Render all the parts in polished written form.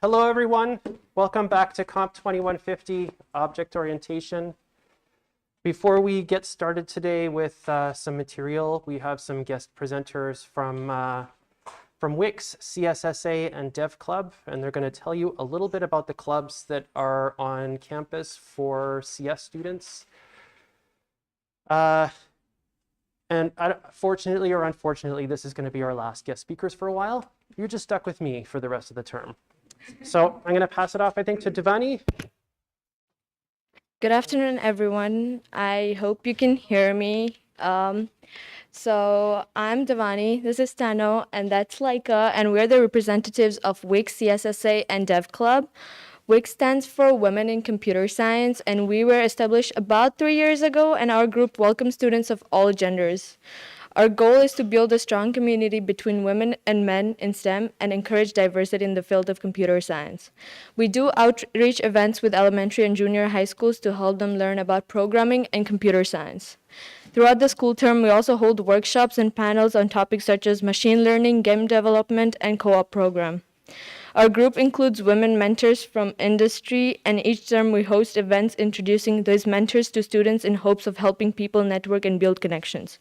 Hello, everyone. Welcome back to Comp 2150, Object Orientation. Before we get started today with some material, we have some guest presenters from Wix, CSSA, and Dev Club, and they're going to tell you a little bit about the clubs that are on campus for CS students. And fortunately or unfortunately, this is going to be our last guest speakers for a while. You're just stuck with me for the rest of the term. So I'm going to pass it off, I think, to Devani. Good afternoon, everyone. I hope you can hear me. So I'm Devani, this is Tano, and that's Laika, and we're the representatives of Wix, CSSA, and Dev Club. Wix stands for Women in Computer Science, and we were established about 3 years ago, and our group welcomes students of all genders. Our goal is to build a strong community between women and men in STEM and encourage diversity in the field of computer science. We do outreach events with elementary and junior high schools to help them learn about programming and computer science. Throughout the school term, we also hold workshops and panels on topics such as machine learning, game development, and co-op program. Our group includes women mentors from industry, and each term we host events introducing those mentors to students in hopes of helping people network and build connections.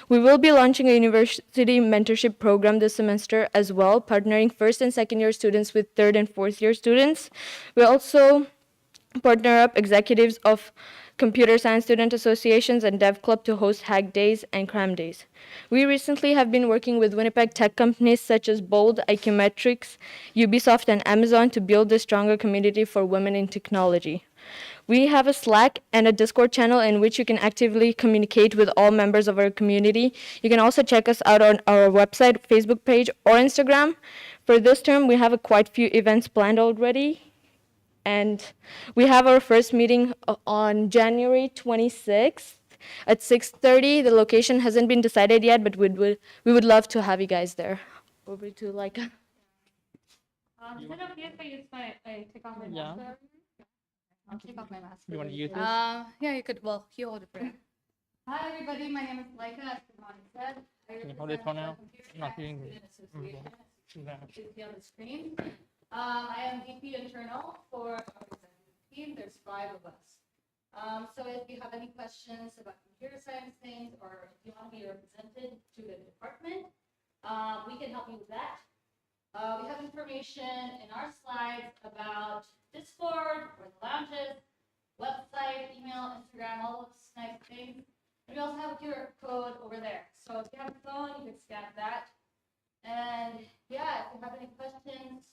We will be launching a university mentorship program this semester as well, partnering first and second year students with third and fourth year students. We also partner up executives of computer science student associations and Dev Club to host hack days and cram days. We recently have been working with Winnipeg tech companies such as Bold, Icometrics, Ubisoft, and Amazon to build a stronger community for women in technology. We have a Slack and a Discord channel in which you can actively communicate with all members of our community. You can also check us out on our website, Facebook page, or Instagram. For this term, we have quite a few events planned already. And we have our first meeting on January 26th at 6:30. The location hasn't been decided yet, but we would love to have you guys there. Over to Laika. Is it okay if I take off my mask? I'll take off my mask. You want to use this? Yeah, you could. Well, you hold it for now. Hi, everybody. My name is Laika, as Devani said. Can you hold it for now? I'm not hearing Student Association. Yeah. You can see on the screen. I am VP internal for our executive team. There's 5 of us. So if you have any questions about computer science things, or if you want to be represented to the department, we can help you with that. We have information in our slides about Discord, or the lounges, website, email, Instagram, all those nice things. And we also have a QR code over there. So if you have a phone, you can scan that. And yeah, if you have any questions,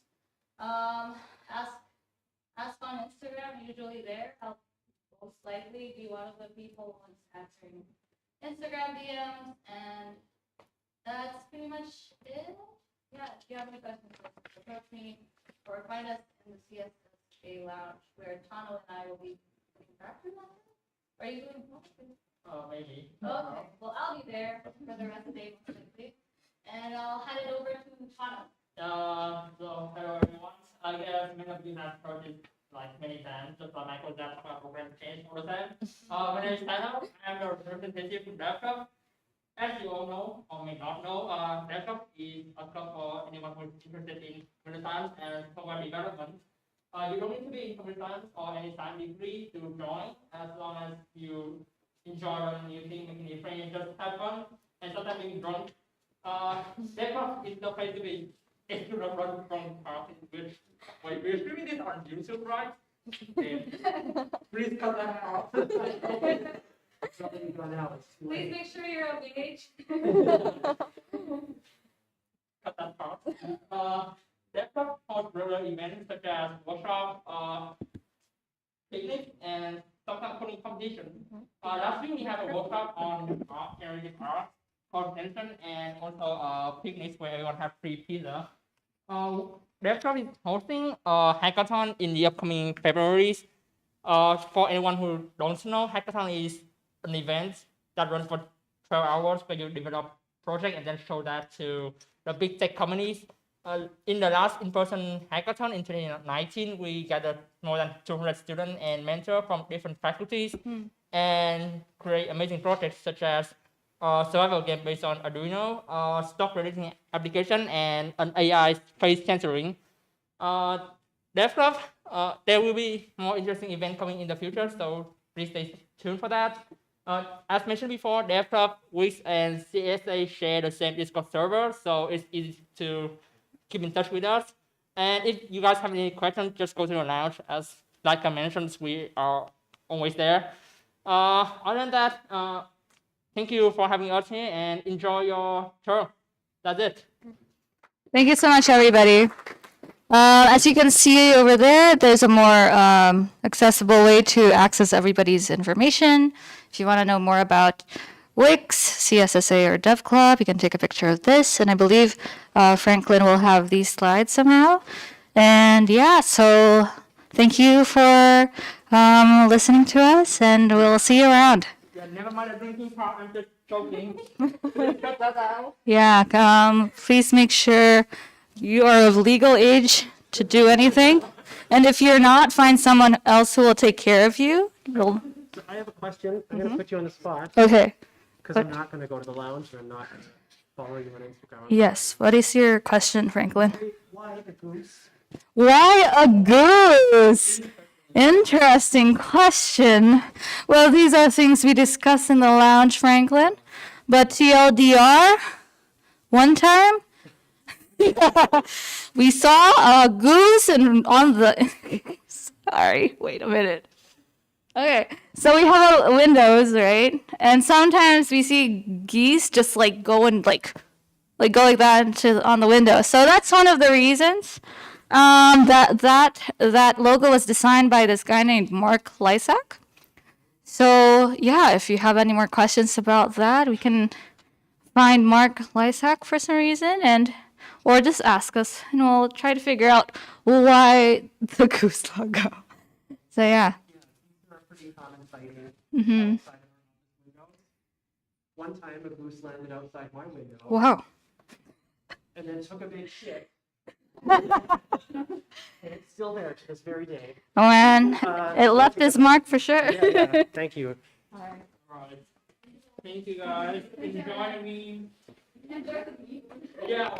ask on Instagram, usually there. I'll most likely be one of the people who's answering Instagram DMs, and that's pretty much it. Yeah, if you have any questions, approach me or find us in the CSSA lounge where Tano and I will be coming back from that. Are you going home? Maybe. Okay, well, I'll be there for the rest of the day, most likely. And I'll hand it over to Tano. So hello everyone. I guess many of you have heard it like many times, just like Michael that program change all the time. When I sign up, I'm the representative for DevClub. As you all know, or may not know, DevClub is a club for anyone who is interested in computer science and software development. You don't need to be in computer science or any science degree to join, as long as you enjoy learning new things, making new friends, just have fun, and sometimes being drunk. DevClub is the place to be. If you run from part, which wait, we're streaming this on YouTube, right? Please cut that out. Please make sure you're of age. Cut that part. Laptop hosts regular events such as workshops, picnics, and sometimes coding competition. Last week we had a workshop on generative art, coordination, and also picnics where everyone had free pizza. Laptop is hosting a hackathon in the upcoming February. For anyone who don't know, hackathon is an event that runs for 12 hours where you develop project and then show that to the big tech companies. In the last in-person hackathon in 2019, we gathered more than 200 students and mentors from different faculties and create amazing projects such as survival game based on Arduino, stock predicting application, and an AI face censoring. Dev Club, there will be more interesting events coming in the future, so please stay tuned for that. As mentioned before, Dev Club, Wix, and CSA share the same Discord server, so it's easy to keep in touch with us. And if you guys have any questions, just go to the lounge. As like I mentioned, we are always there. Other than that, thank you for having us here and enjoy your term. That's it. Thank you so much, everybody. As you can see over there, there's a more accessible way to access everybody's information. If you want to know more about Wix, CSSA, or Dev Club, you can take a picture of this. And I believe Franklin will have these slides somehow. And yeah, so thank you for listening to us, and we'll see you around. Yeah, never mind the drinking part, I'm just joking. Please cut that out. Yeah, please make sure you are of legal age to do anything. And if you're not, find someone else who will take care of you. So I have a question. I'm going to put you on the spot Okay. because I'm not going to go to the lounge and I'm not going to follow you on Instagram. Yes. What is your question, Franklin? Why a goose? Why a goose? Interesting question. Well, these are things we discuss in the lounge, Franklin. But TLDR, one time, we saw a goose and on the, sorry, wait a minute. Okay, so we have a windows, right? And sometimes we see geese just like go and like go like that on the window. So that's one of the reasons that logo was designed by this guy named Mark Lysak. So yeah, if you have any more questions about that, we can find Mark Lysak for some reason, or just ask us, and we'll try to figure out why the goose logo. So yeah. These are pretty common sighting Mm-hmm. outside of our windows. One time a goose landed outside my window Wow. and then took a big shit. And it's still there to this very day. Oh man, it so left take a- its mark for sure. Yeah, thank you. Right. Thank you guys. Enjoy the meme. Yeah.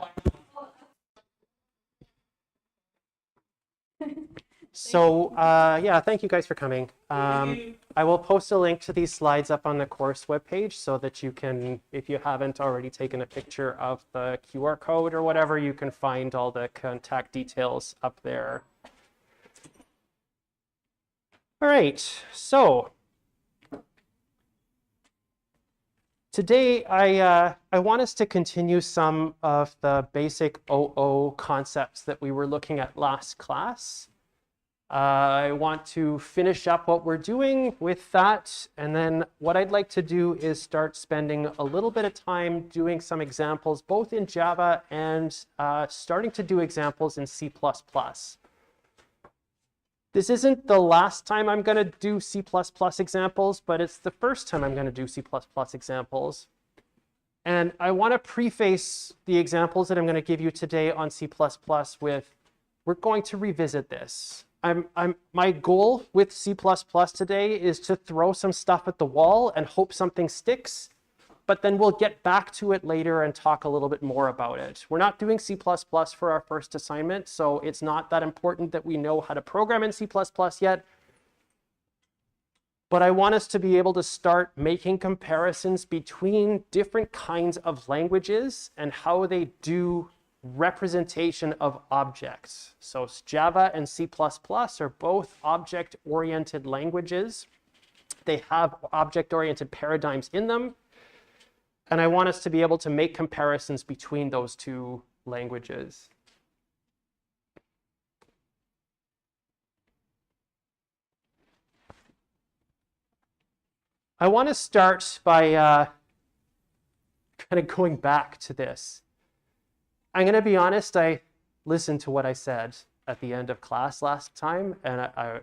So yeah, thank you guys for coming. I will post a link to these slides up on the course webpage so that you can, if you haven't already taken a picture of the QR code or whatever, you can find all the contact details up there. All right, so today I want us to continue some of the basic OO concepts that we were looking at last class. I want to finish up what we're doing with that, and then what I'd like to do is start spending a little bit of time doing some examples both in Java and starting to do examples in C++. This isn't the last time I'm going to do C++ examples, but it's the first time I'm going to do C++ examples. And I want to preface the examples that I'm going to give you today on C++ with, we're going to revisit this. My goal with C++ today is to throw some stuff at the wall and hope something sticks, but then we'll get back to it later and talk a little bit more about it. We're not doing C++ for our first assignment, so it's not that important that we know how to program in C++ yet. But I want us to be able to start making comparisons between different kinds of languages and how they do representation of objects. So Java and C++ are both object-oriented languages. They have object-oriented paradigms in them. And I want us to be able to make comparisons between those two languages. I want to start by kind of going back to this. I'm going to be honest, I listened to what I said at the end of class last time, and I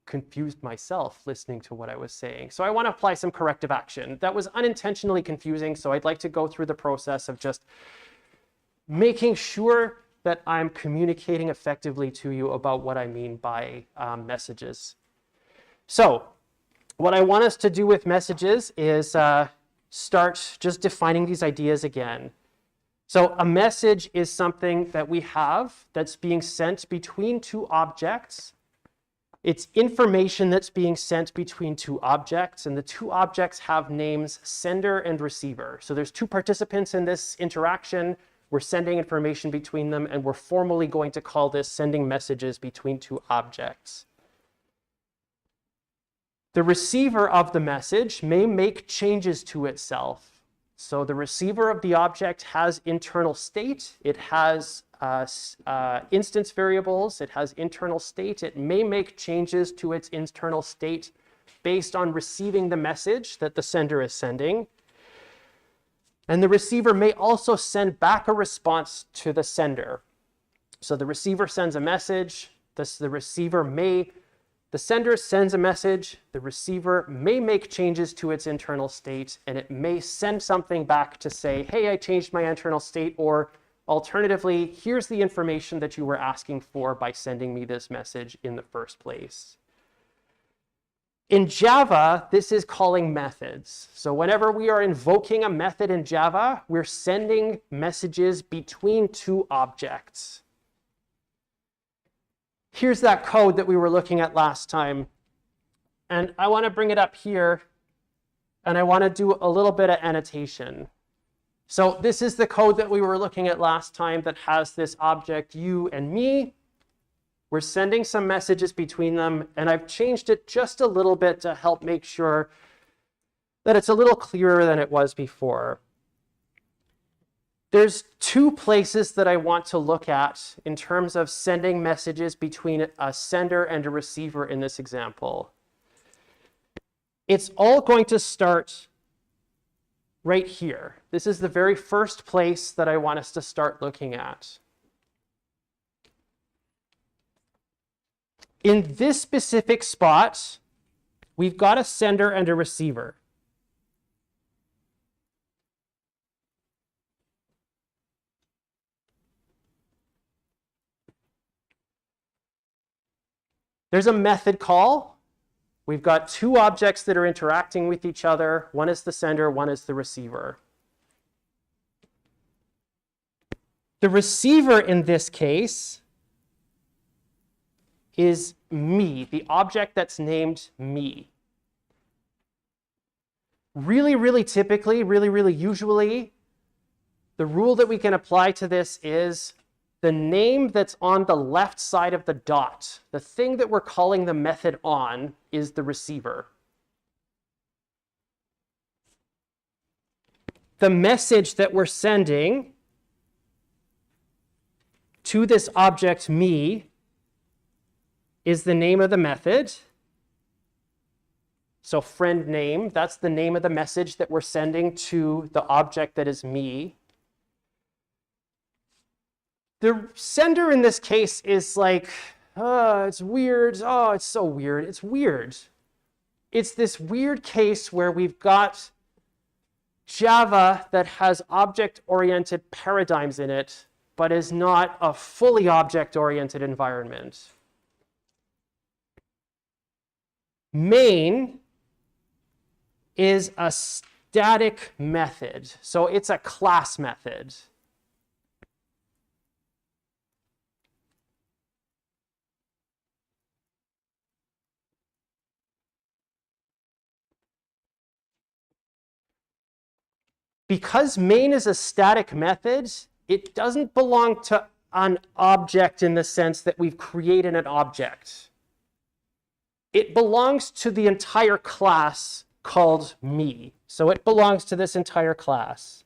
confused myself listening to what I was saying. So I want to apply some corrective action. That was unintentionally confusing, so I'd like to go through the process of just making sure that I'm communicating effectively to you about what I mean by messages. So what I want us to do with messages is start just defining these ideas again. So a message is something that we have that's being sent between two objects. It's information that's being sent between two objects, and the two objects have names sender and receiver. So there's two participants in this interaction. We're sending information between them, and we're formally going to call this sending messages between two objects. The receiver of the message may make changes to itself. So the receiver of the object has internal state. It has instance variables. It has internal state. It may make changes to its internal state based on receiving the message that the sender is sending. And the receiver may also send back a response to the sender. So the receiver sends a message. The sender sends a message, the receiver may make changes to its internal state, and it may send something back to say, hey, I changed my internal state, or alternatively, here's the information that you were asking for by sending me this message in the first place. In Java, this is calling methods. So whenever we are invoking a method in Java, we're sending messages between two objects. Here's that code that we were looking at last time. And I want to bring it up here, and I want to do a little bit of annotation. So this is the code that we were looking at last time that has this object you and me. We're sending some messages between them, and I've changed it just a little bit to help make sure that it's a little clearer than it was before. There's two places that I want to look at in terms of sending messages between a sender and a receiver in this example. It's all going to start right here. This is the very first place that I want us to start looking at. In this specific spot, we've got a sender and a receiver. There's a method call. We've got two objects that are interacting with each other. One is the sender, one is the receiver. The receiver in this case is me, the object that's named me. Really typically, really usually, the rule that we can apply to this is the name that's on the left side of the dot, the thing that we're calling the method on, is the receiver. The message that we're sending to this object me is the name of the method. So friend name, that's the name of the message that we're sending to the object that is me. The sender in this case is like, it's weird. Oh, it's so weird. It's weird. It's this weird case where we've got Java that has object-oriented paradigms in it, but is not a fully object-oriented environment. Main is a static method, so it's a class method. Because main is a static method, it doesn't belong to an object in the sense that we've created an object. It belongs to the entire class called me. So it belongs to this entire class.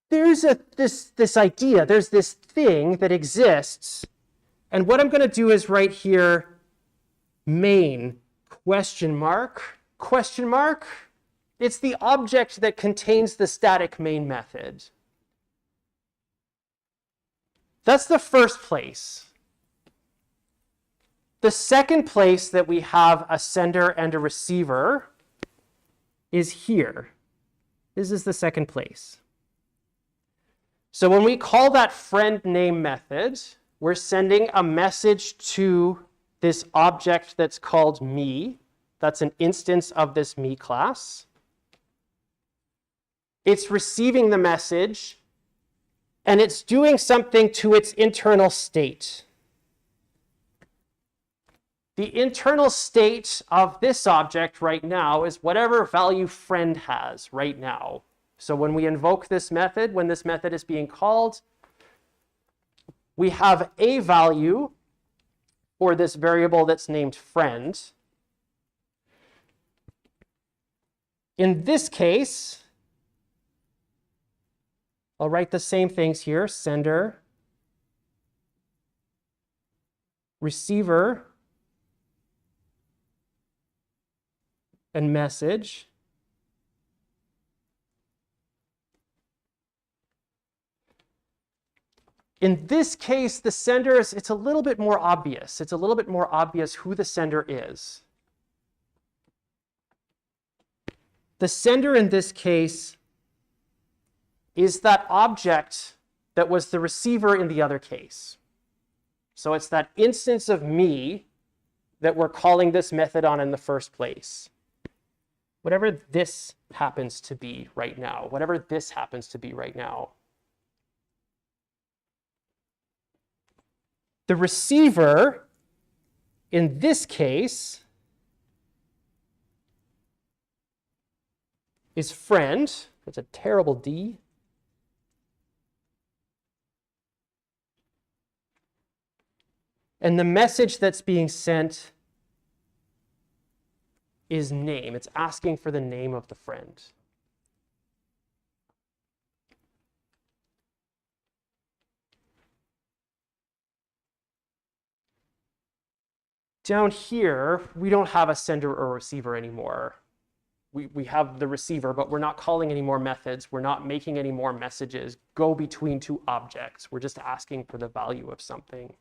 There's this idea, there's this thing that exists. And what I'm going to do is write here main question mark. It's the object that contains the static main method. That's the first place. The second place that we have a sender and a receiver is here. This is the second place. So when we call that friend name method, we're sending a message to this object that's called me. That's an instance of this me class. it's receiving the message, and it's doing something to its internal state. The internal state of this object right now is whatever value friend has right now. So when we invoke this method, when this method is being called, we have a value for this variable that's named friend. In this case, I'll write the same things here: sender, receiver, and message. In this case, the sender it's a little bit more obvious. It's a little bit more obvious who the sender is. The sender in this case is that object that was the receiver in the other case. So it's that instance of me that we're calling this method on in the first place. Whatever this happens to be right now, whatever this happens to be right now. The receiver, in this case, is friend. That's a terrible D. And the message that's being sent is name. It's asking for the name of the friend. Down here, we don't have a sender or receiver anymore. We have the receiver, but we're not calling any more methods. We're not making any more messages go between two objects. We're just asking for the value of something.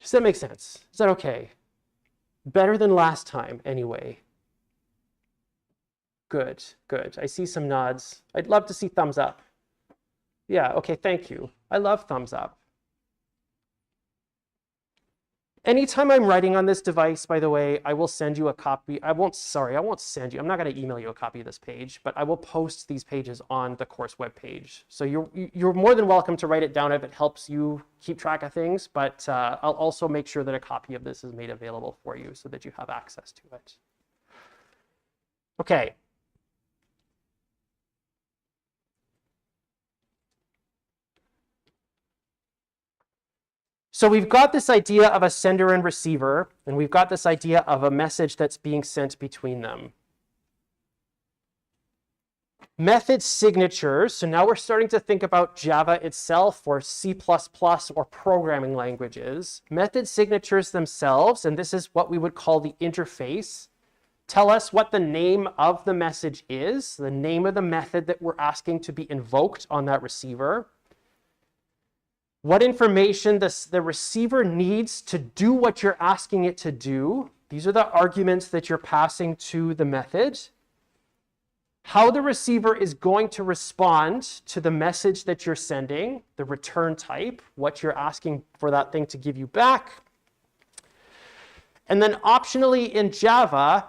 Does that make sense? Is that okay? Better than last time, anyway. Good, good. I see some nods. I'd love to see thumbs up. Yeah, okay, thank you. I love thumbs up. Anytime I'm writing on this device, by the way, I will send you a copy. I won't send you. I'm not going to email you a copy of this page, but I will post these pages on the course webpage. So you're more than welcome to write it down if it helps you keep track of things, but I'll also make sure that a copy of this is made available for you so that you have access to it. Okay. So we've got this idea of a sender and receiver, and we've got this idea of a message that's being sent between them. Method signatures. So now we're starting to think about Java itself or C++ or programming languages. Method signatures themselves, and this is what we would call the interface, tell us what the name of the message is, the name of the method that we're asking to be invoked on that receiver. What information the receiver needs to do what you're asking it to do. These are the arguments that you're passing to the method. How the receiver is going to respond to the message that you're sending, the return type, what you're asking for that thing to give you back. And then optionally in Java,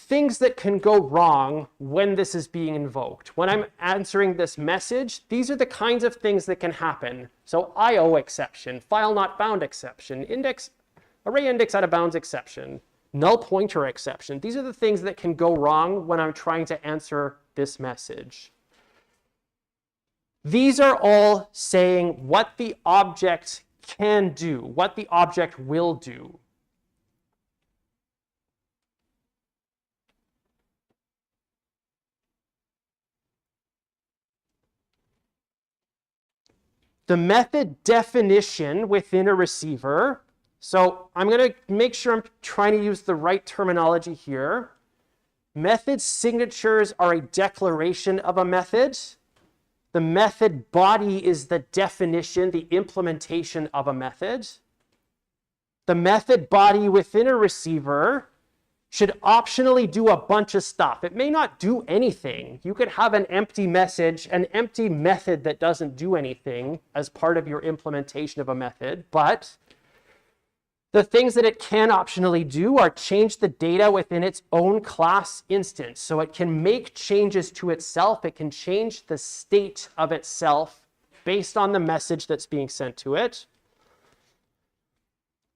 things that can go wrong when this is being invoked. When I'm answering this message, these are the kinds of things that can happen. So IO exception, file not found exception, array index out of bounds exception, null pointer exception. These are the things that can go wrong when I'm trying to answer this message. These are all saying what the object can do, what the object will do. The method definition within a receiver. So I'm going to make sure I'm trying to use the right terminology here. Method signatures are a declaration of a method. The method body is the definition, the implementation of a method. The method body within a receiver should optionally do a bunch of stuff. It may not do anything. You could have an empty message, an empty method that doesn't do anything as part of your implementation of a method, but the things that it can optionally do are change the data within its own class instance. So it can make changes to itself. It can change the state of itself based on the message that's being sent to it.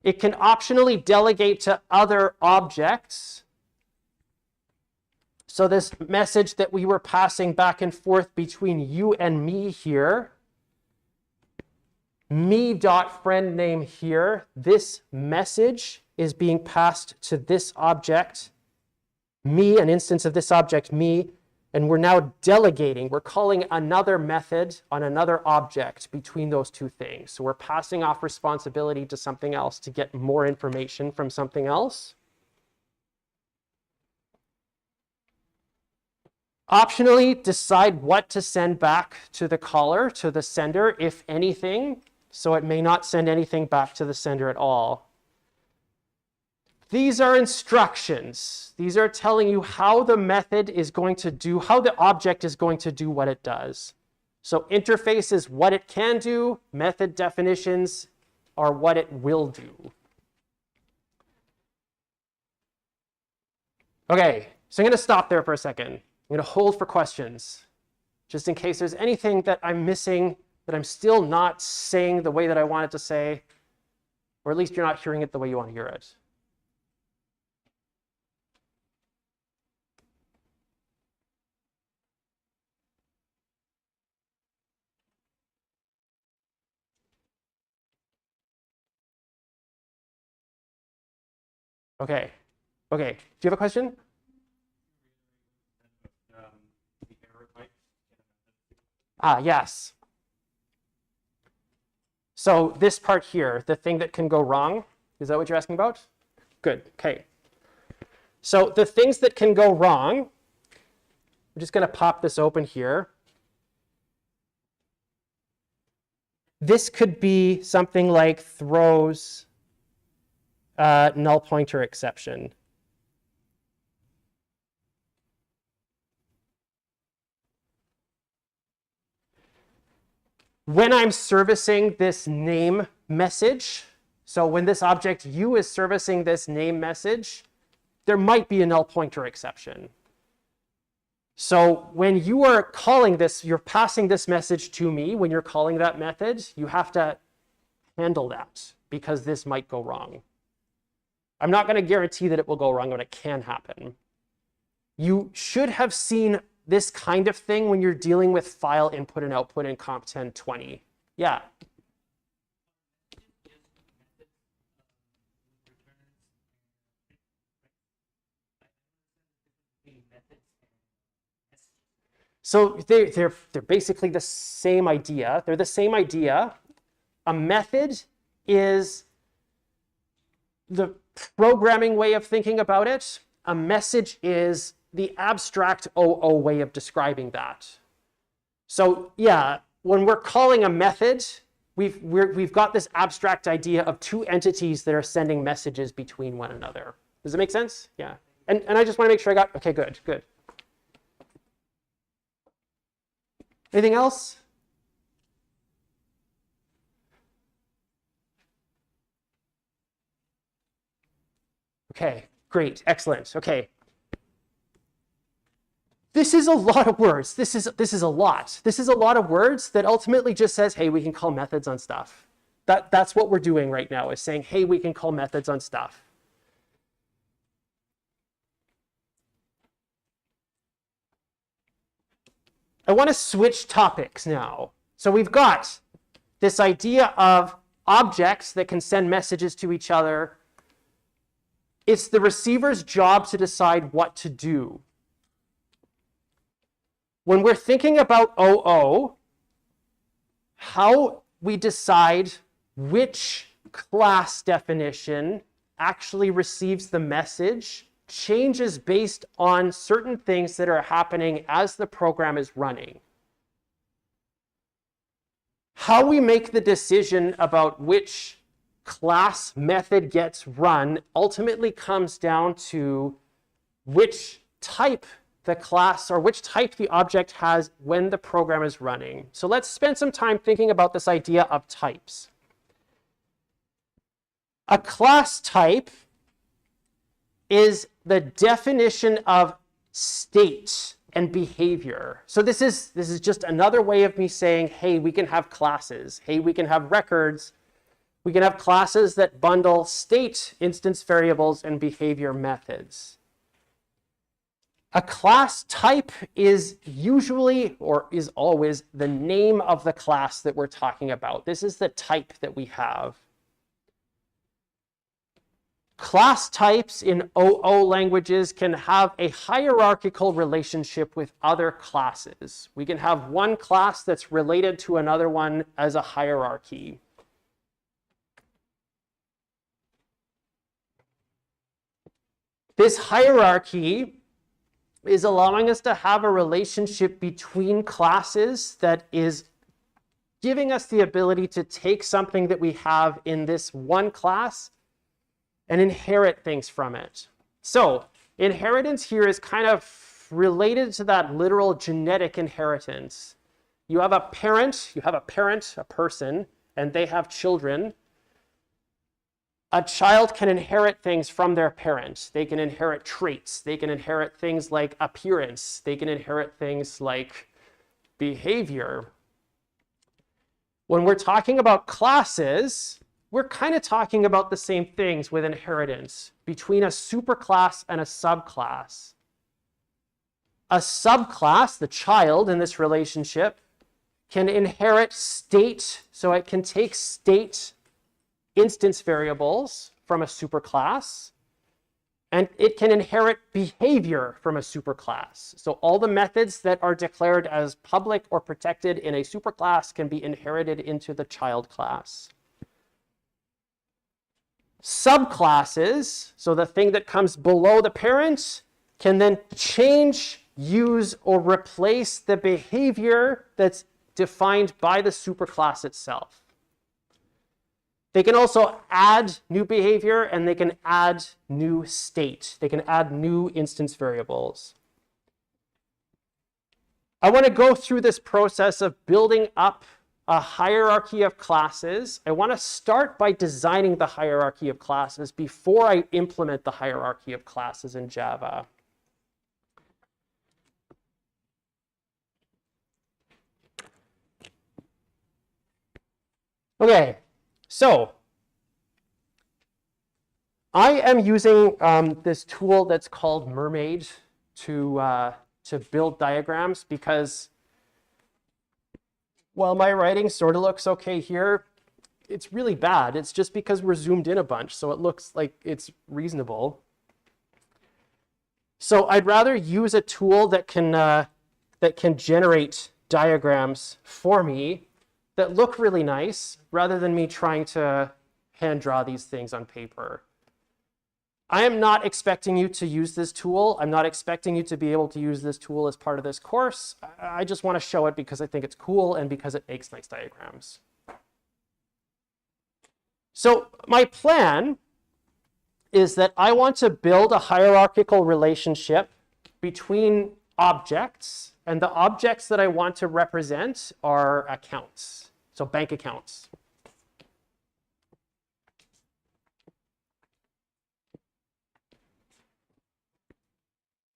It can optionally delegate to other objects. So this message that we were passing back and forth between you and me here, me.friendName here, this message is being passed to this object, me, an instance of this object, me, and we're now delegating. We're calling another method on another object between those two things. So we're passing off responsibility to something else to get more information from something else. Optionally decide what to send back to the caller, to the sender, if anything. So it may not send anything back to the sender at all. These are instructions. These are telling you how the method is going to do, how the object is going to do what it does. So interface is what it can do. Method definitions are what it will do. Okay, so I'm going to stop there for a second. I'm going to hold for questions, just in case there's anything that I'm missing, that I'm still not saying the way that I wanted to say, or at least you're not hearing it the way you want to hear it. Okay. Okay. Do you have a question? Yes. So this part here, the thing that can go wrong, is that what you're asking about? Good. Okay. So the things that can go wrong, I'm just going to pop this open here. This could be something like throws null pointer exception. When I'm servicing this name message, so when this object u is servicing this name message, there might be a null pointer exception. So when you are calling this, you're passing this message to me, when you're calling that method, you have to handle that because this might go wrong. I'm not going to guarantee that it will go wrong, but it can happen. You should have seen this kind of thing when you're dealing with file input and output in Comp 1020. Yeah. So they're basically the same idea. They're the same idea. A method is the programming way of thinking about it. A message is the abstract OO way of describing that. So yeah, when we're calling a method, we've got this abstract idea of two entities that are sending messages between one another. Does it make sense? Yeah. And I just want to make sure I got, okay, good, good. Anything else? Okay, great, excellent. Okay. This is a lot of words. This is a lot. This is a lot of words that ultimately just says, hey, we can call methods on stuff. That's what we're doing right now, is saying, hey, we can call methods on stuff. I want to switch topics now. So we've got this idea of objects that can send messages to each other. It's the receiver's job to decide what to do. When we're thinking about OO, how we decide which class definition actually receives the message changes based on certain things that are happening as the program is running. How we make the decision about which class method gets run ultimately comes down to which type the class or which type the object has when the program is running. So let's spend some time thinking about this idea of types. A class type is the definition of state and behavior. So this is just another way of me saying, hey, we can have classes. Hey, we can have records. We can have classes that bundle state, instance variables, and behavior methods. A class type is usually or is always the name of the class that we're talking about. This is the type that we have. Class types in OO languages can have a hierarchical relationship with other classes. We can have one class that's related to another one as a hierarchy. This hierarchy is allowing us to have a relationship between classes that is giving us the ability to take something that we have in this one class and inherit things from it. So inheritance here is kind of related to that literal genetic inheritance. You have a parent, a person, and they have children. A child can inherit things from their parents. They can inherit traits. They can inherit things like appearance. They can inherit things like behavior. When we're talking about classes, we're kind of talking about the same things with inheritance between a superclass and a subclass. A subclass, the child in this relationship, can inherit state, so it can take state instance variables from a superclass, and it can inherit behavior from a superclass. So all the methods that are declared as public or protected in a superclass can be inherited into the child class. Subclasses, so the thing that comes below the parent, can then change, use, or replace the behavior that's defined by the superclass itself. They can also add new behavior, and they can add new state. They can add new instance variables. I want to go through this process of building up a hierarchy of classes. I want to start by designing the hierarchy of classes before I implement the hierarchy of classes in Java. Okay, so I am using this tool that's called Mermaid to build diagrams, because while my writing sort of looks okay here, it's really bad. It's just because we're zoomed in a bunch, so it looks like it's reasonable. So I'd rather use a tool that can generate diagrams for me that look really nice, rather than me trying to hand draw these things on paper. I am not expecting you to use this tool. I'm not expecting you to be able to use this tool as part of this course. I just want to show it because I think it's cool and because it makes nice diagrams. So my plan is that I want to build a hierarchical relationship between objects, and the objects that I want to represent are accounts, so bank accounts.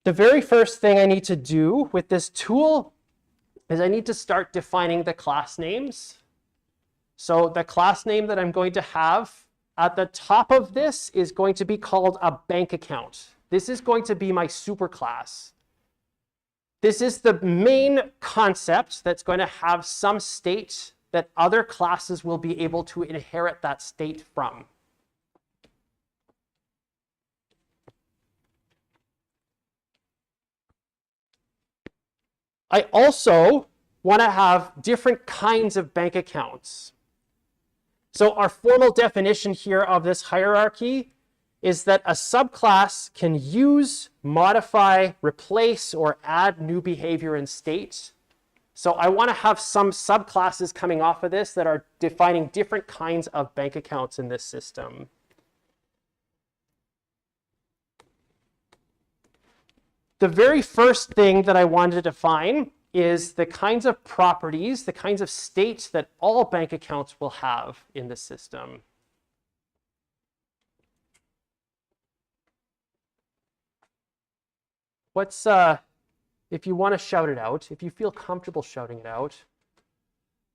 The very first thing I need to do with this tool is I need to start defining the class names. So the class name that I'm going to have at the top of this is going to be called a bank account. This is going to be my superclass. This is the main concept that's going to have some state that other classes will be able to inherit that state from. I also want to have different kinds of bank accounts. So our formal definition here of this hierarchy is that a subclass can use, modify, replace, or add new behavior and state. So I want to have some subclasses coming off of this that are defining different kinds of bank accounts in this system. the very first thing that I wanted to define is the kinds of properties, the kinds of states that all bank accounts will have in the system. What's, if you want to shout it out, if you feel comfortable shouting it out,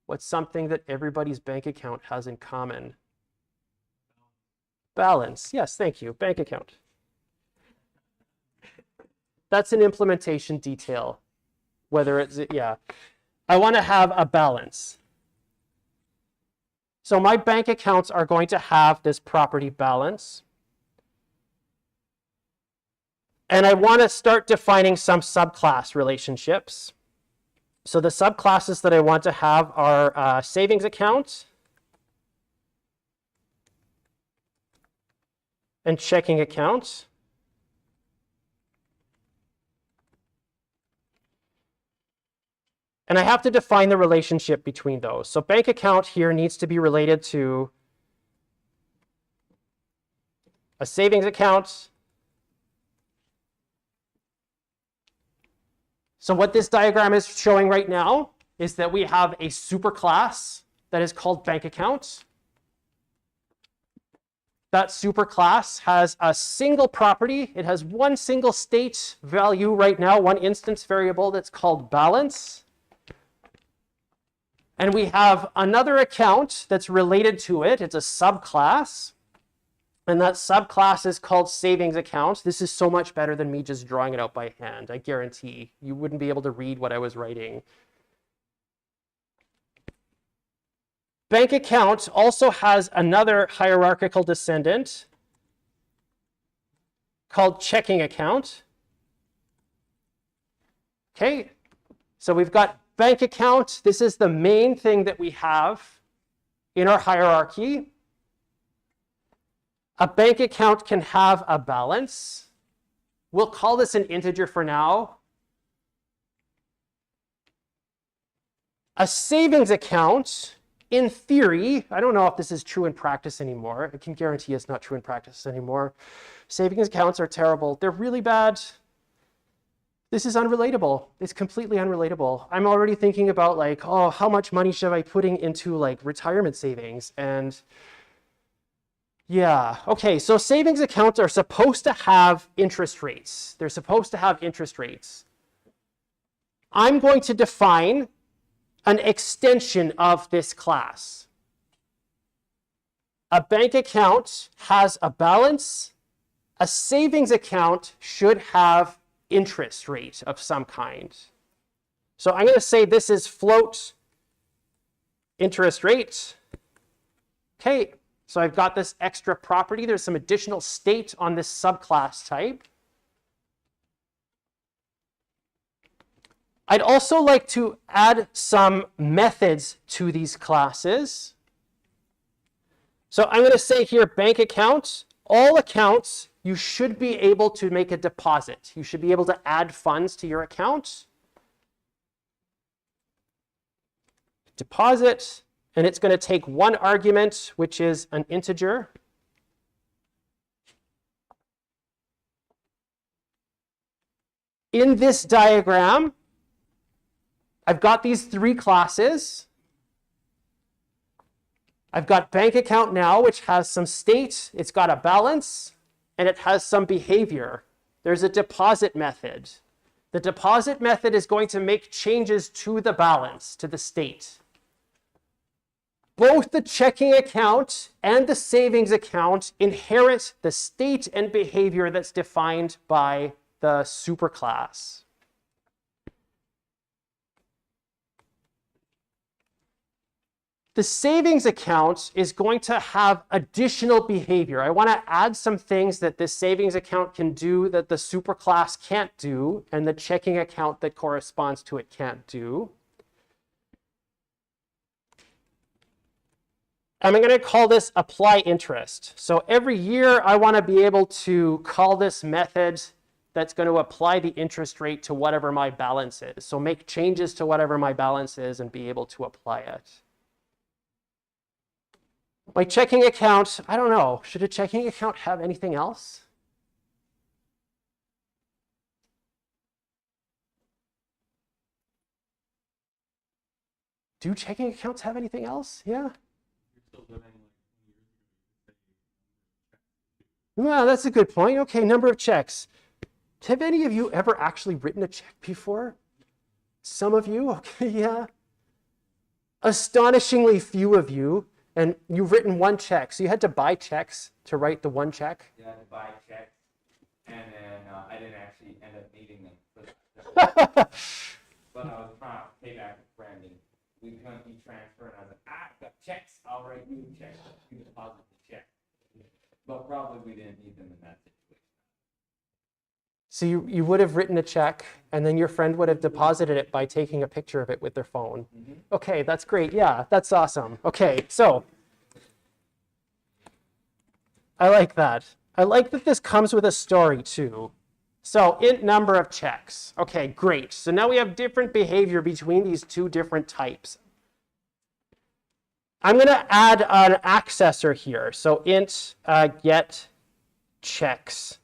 what's something that everybody's bank account has in common? Balance. Yes, thank you. Bank account. That's an implementation detail. Whether it's, yeah. I want to have a balance. So my bank accounts are going to have this property balance. And I want to start defining some subclass relationships. So the subclasses that I want to have are savings account and checking account. And I have to define the relationship between those. So bank account here needs to be related to a savings account. So what this diagram is showing right now is that we have a superclass that is called bank account. That superclass has a single property. It has one single state value right now, one instance variable that's called balance. And we have another account that's related to it. It's a subclass. And that subclass is called savings account. This is so much better than me just drawing it out by hand. I guarantee you wouldn't be able to read what I was writing. Bank account also has another hierarchical descendant called checking account. Okay, so we've got bank account. This is the main thing that we have in our hierarchy. A bank account can have a balance. We'll call this an integer for now. A savings account, in theory, I don't know if this is true in practice anymore. I can guarantee it's not true in practice anymore. Savings accounts are terrible. They're really bad. This is unrelatable. It's completely unrelatable. I'm already thinking about like, oh, how much money should I be putting into like retirement savings? And yeah, okay, so savings accounts are supposed to have interest rates. They're supposed to have interest rates. I'm going to define an extension of this class. A bank account has a balance. A savings account should have interest rate of some kind. So I'm going to say this is float interest rate. Okay, so I've got this extra property. There's some additional state on this subclass type. I'd also like to add some methods to these classes. So I'm going to say here bank account, all accounts, you should be able to make a deposit. You should be able to add funds to your account. Deposit, and it's going to take one argument, which is an integer. In this diagram, I've got these three classes. I've got bank account now, which has some state. It's got a balance, and it has some behavior. There's a deposit method. The deposit method is going to make changes to the balance, to the state. Both the checking account and the savings account inherit the state and behavior that's defined by the superclass. The savings account is going to have additional behavior. I want to add some things that this savings account can do that the superclass can't do, and the checking account that corresponds to it can't do. And I'm going to call this apply interest. So every year I want to be able to call this method that's going to apply the interest rate to whatever my balance is. So make changes to whatever my balance is and be able to apply it. My checking account, I don't know. Should a checking account have anything else? Do checking accounts have anything else? Yeah. Well, that's a good point. Okay, number of checks. Have any of you ever actually written a check before? Some of you? Okay, yeah. Astonishingly few of you. And you've written one check. So you had to buy checks to write the one check? Yeah, I had to buy checks, and then I didn't actually end up needing them. But I was trying to pay back a friend, and we couldn't e-transfer, and I was like, I've got checks, I'll write you checks, you deposit the check. But probably we didn't need them in that situation. So you would have written a check, and then your friend would have deposited it by taking a picture of it with their phone. Mm-hmm. Okay, that's great. Yeah, that's awesome. Okay, so I like that. I like that this comes with a story too. So int number of checks. Okay, great. So now we have different behavior between these two different types. I'm going to add an accessor here. So int get checks.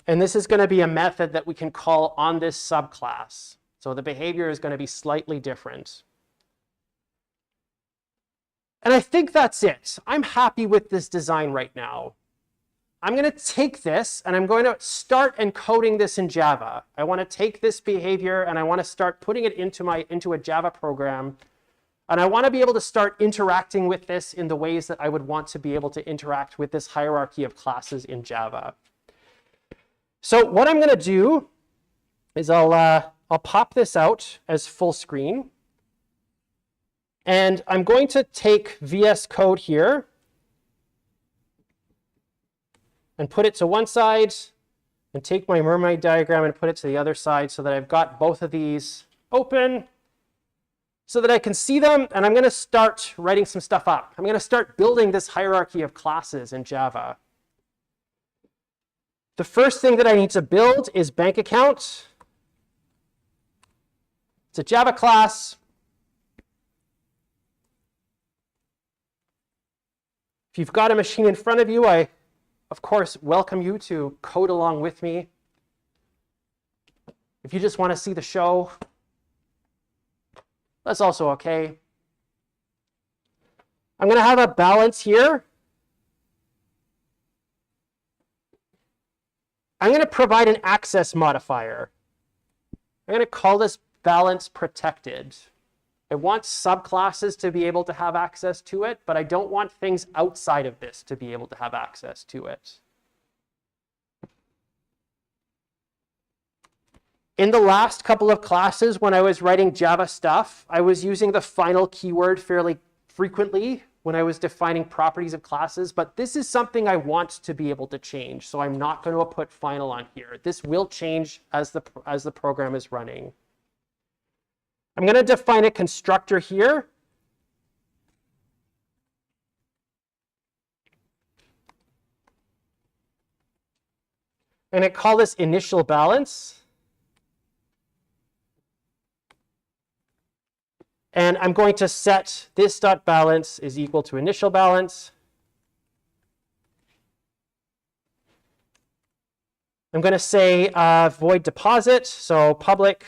And this is going to be a method that we can call on this subclass. So the behavior is going to be slightly different. And I think that's it. I'm happy with this design right now. I'm going to take this and I'm going to start encoding this in Java. I want to take this behavior and I want to start putting it into a Java program. And I want to be able to start interacting with this in the ways that I would want to be able to interact with this hierarchy of classes in Java. So what I'm going to do is I'll pop this out as full screen. And I'm going to take VS Code here and put it to one side and take my mermaid diagram and put it to the other side so that I've got both of these open so that I can see them. And I'm going to start writing some stuff up. I'm going to start building this hierarchy of classes in Java. The first thing that I need to build is bank account. It's a Java class. If you've got a machine in front of you, I, of course, welcome you to code along with me. If you just want to see the show, that's also okay. I'm going to have a balance here. I'm going to provide an access modifier. I'm going to call this balance protected. I want subclasses to be able to have access to it, but I don't want things outside of this to be able to have access to it. In the last couple of classes, when I was writing Java stuff, I was using the final keyword fairly frequently when I was defining properties of classes, but this is something I want to be able to change, so I'm not going to put final on here. This will change as the program is running. I'm going to define a constructor here. I'm going to call this initial balance. And I'm going to set this dot balance is equal to initial balance. I'm going to say void deposit, so public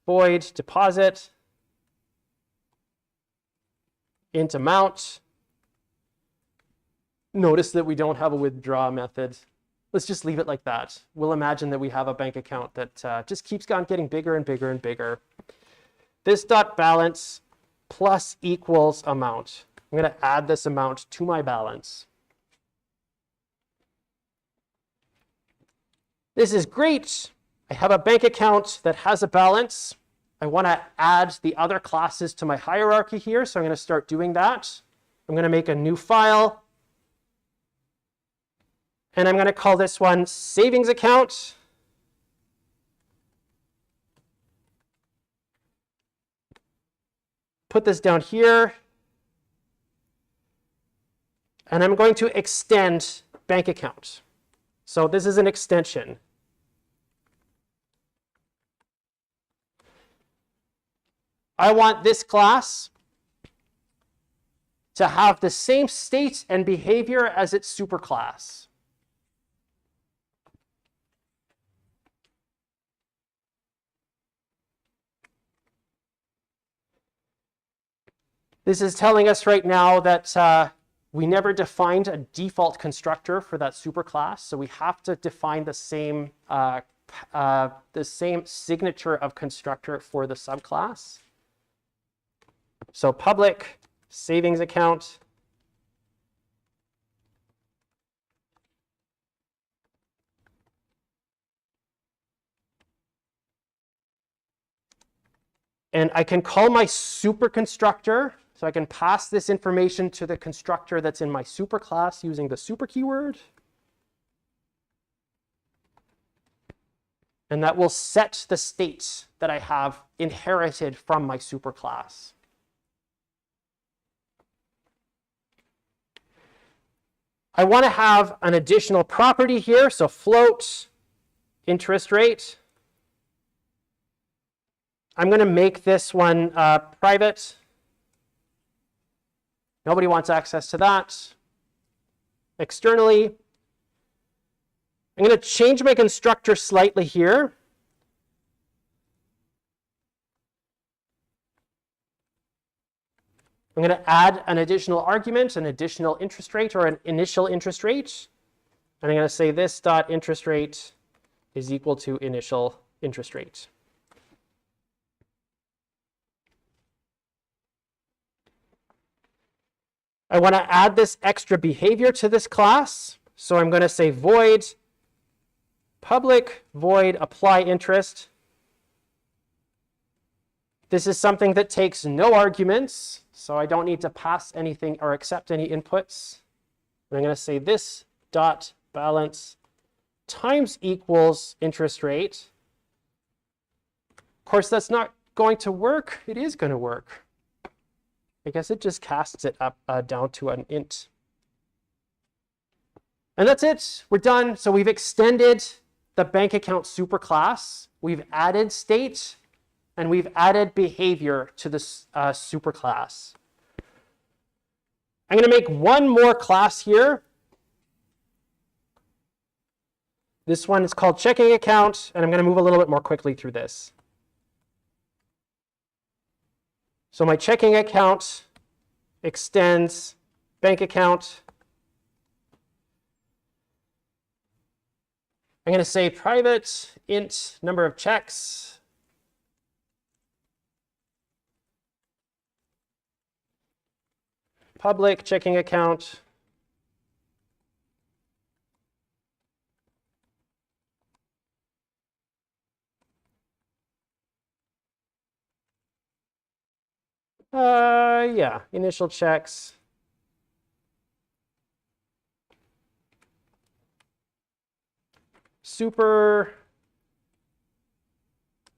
void deposit int amount. Notice that we don't have a withdraw method. Let's just leave it like that. We'll imagine that we have a bank account that just keeps on getting bigger and bigger and bigger. This dot balance plus equals amount. I'm going to add this amount to my balance. This is great. I have a bank account that has a balance. I want to add the other classes to my hierarchy here, so I'm going to start doing that. I'm going to make a new file. And I'm going to call this one savings account. Put this down here. And I'm going to extend bank account. So this is an extension. I want this class to have the same state and behavior as its superclass. This is telling us right now that we never defined a default constructor for that superclass, so we have to define the same signature of constructor for the subclass. So public savings account and I can call my super constructor. So I can pass this information to the constructor that's in my superclass using the super keyword. And that will set the state that I have inherited from my superclass. I want to have an additional property here, so float interest rate. I'm going to make this one private. Nobody wants access to that. Externally, I'm going to change my constructor slightly here. I'm going to add an additional argument, an additional interest rate, or an initial interest rate. And I'm going to say this dot interest rate is equal to initial interest rate. I want to add this extra behavior to this class. So I'm going to say void public void apply interest. This is something that takes no arguments, so I don't need to pass anything or accept any inputs. And I'm going to say this dot balance times equals interest rate. Of course, that's not going to work. It is going to work. I guess it just casts it up down to an int. And that's it. We're done. So we've extended the bank account superclass. We've added state, and we've added behavior to this superclass. I'm going to make one more class here. This one is called checking account, and I'm going to move a little bit more quickly through this. So my checking account extends bank account. I'm going to say private int number of checks. Public checking account. Yeah, initial checks. Super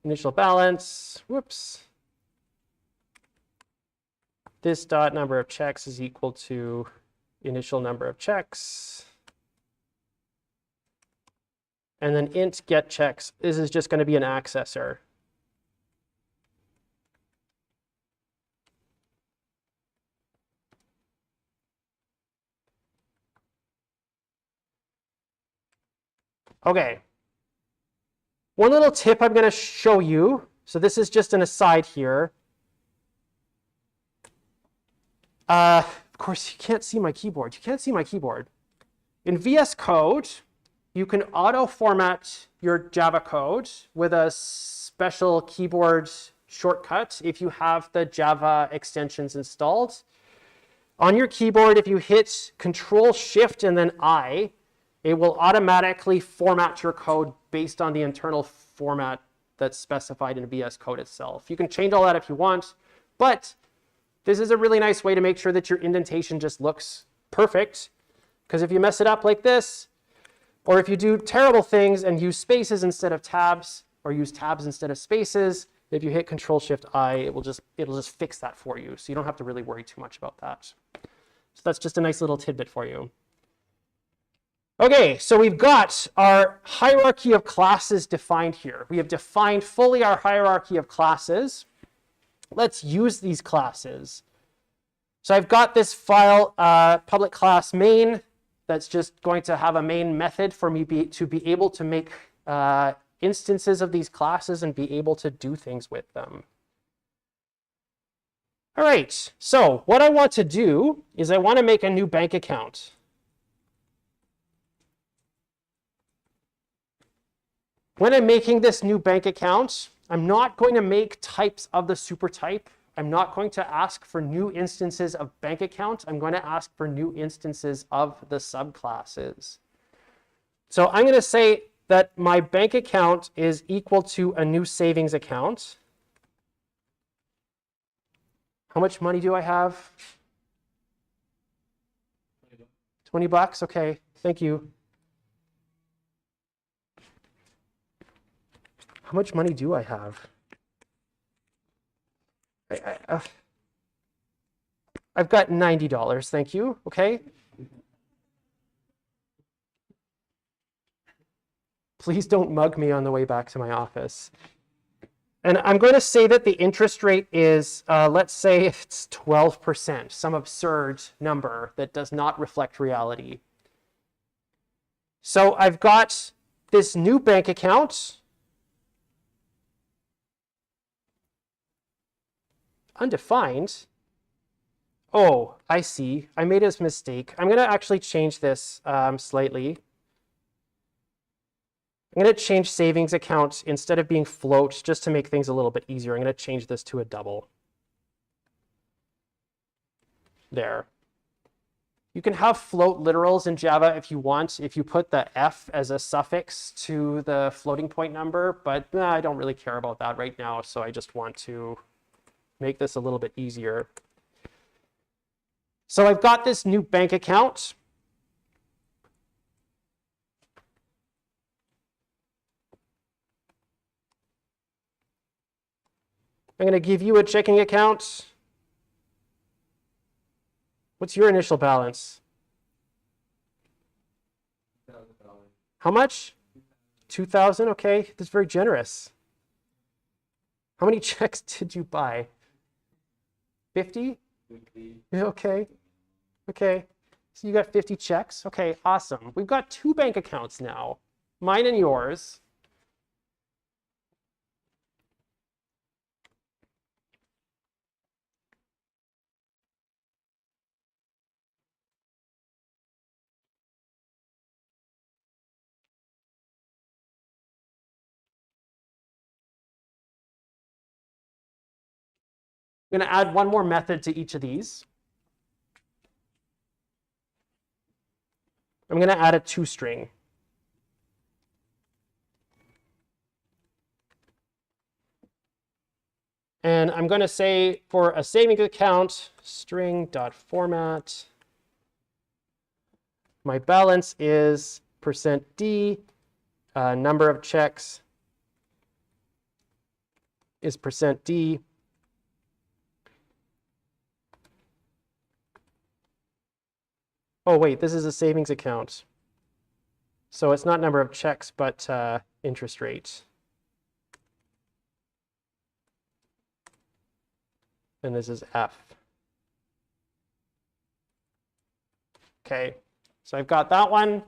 initial balance. Whoops. This dot number of checks is equal to initial number of checks. And then int get checks. This is just going to be an accessor. Okay. One little tip I'm going to show you. So this is just an aside here. Of course, you can't see my keyboard. You can't see my keyboard. In VS Code, you can auto-format your Java code with a special keyboard shortcut if you have the Java extensions installed. On your keyboard, if you hit Control-Shift and then I, it will automatically format your code based on the internal format that's specified in VS Code itself. You can change all that if you want, but this is a really nice way to make sure that your indentation just looks perfect. Because if you mess it up like this, or if you do terrible things and use spaces instead of tabs, or use tabs instead of spaces, if you hit Control-Shift-I, it'll just fix that for you. So you don't have to really worry too much about that. So that's just a nice little tidbit for you. Okay, so we've got our hierarchy of classes defined here. We have defined fully our hierarchy of classes. Let's use these classes. So I've got this file, public class main, that's just going to have a main method for me to be able to make instances of these classes and be able to do things with them. All right, so what I want to do is I want to make a new bank account. When I'm making this new bank account, I'm not going to make types of the supertype. I'm not going to ask for new instances of bank account. I'm going to ask for new instances of the subclasses. So I'm going to say that my bank account is equal to a new savings account. How much money do I have? 20 bucks? Okay, thank you. How much money do I have? I've got $90, thank you, okay? Please don't mug me on the way back to my office. And I'm going to say that the interest rate is, let's say it's 12%, some absurd number that does not reflect reality. So I've got this new bank account. Undefined. Oh, I see. I made a mistake. I'm going to actually change this slightly. I'm going to change savings account instead of being float just to make things a little bit easier. I'm going to change this to a double. There. You can have float literals in Java if you want, if you put the f as a suffix to the floating point number, but I don't really care about that right now, so I just want to make this a little bit easier. So I've got this new bank account. I'm going to give you a checking account. What's your initial balance? How much? 2,000. Okay, that's very generous. How many checks did you buy? 50? 50. Okay. Okay. So you got 50 checks. Okay, awesome. We've got two bank accounts now, mine and yours. I'm going to add one more method to each of these. I'm going to add a toString. And I'm going to say for a savings account, string.format, my balance is %d, number of checks is %d. Oh, wait, this is a savings account. So it's not number of checks, but interest rate. And this is F. Okay, so I've got that one. I'm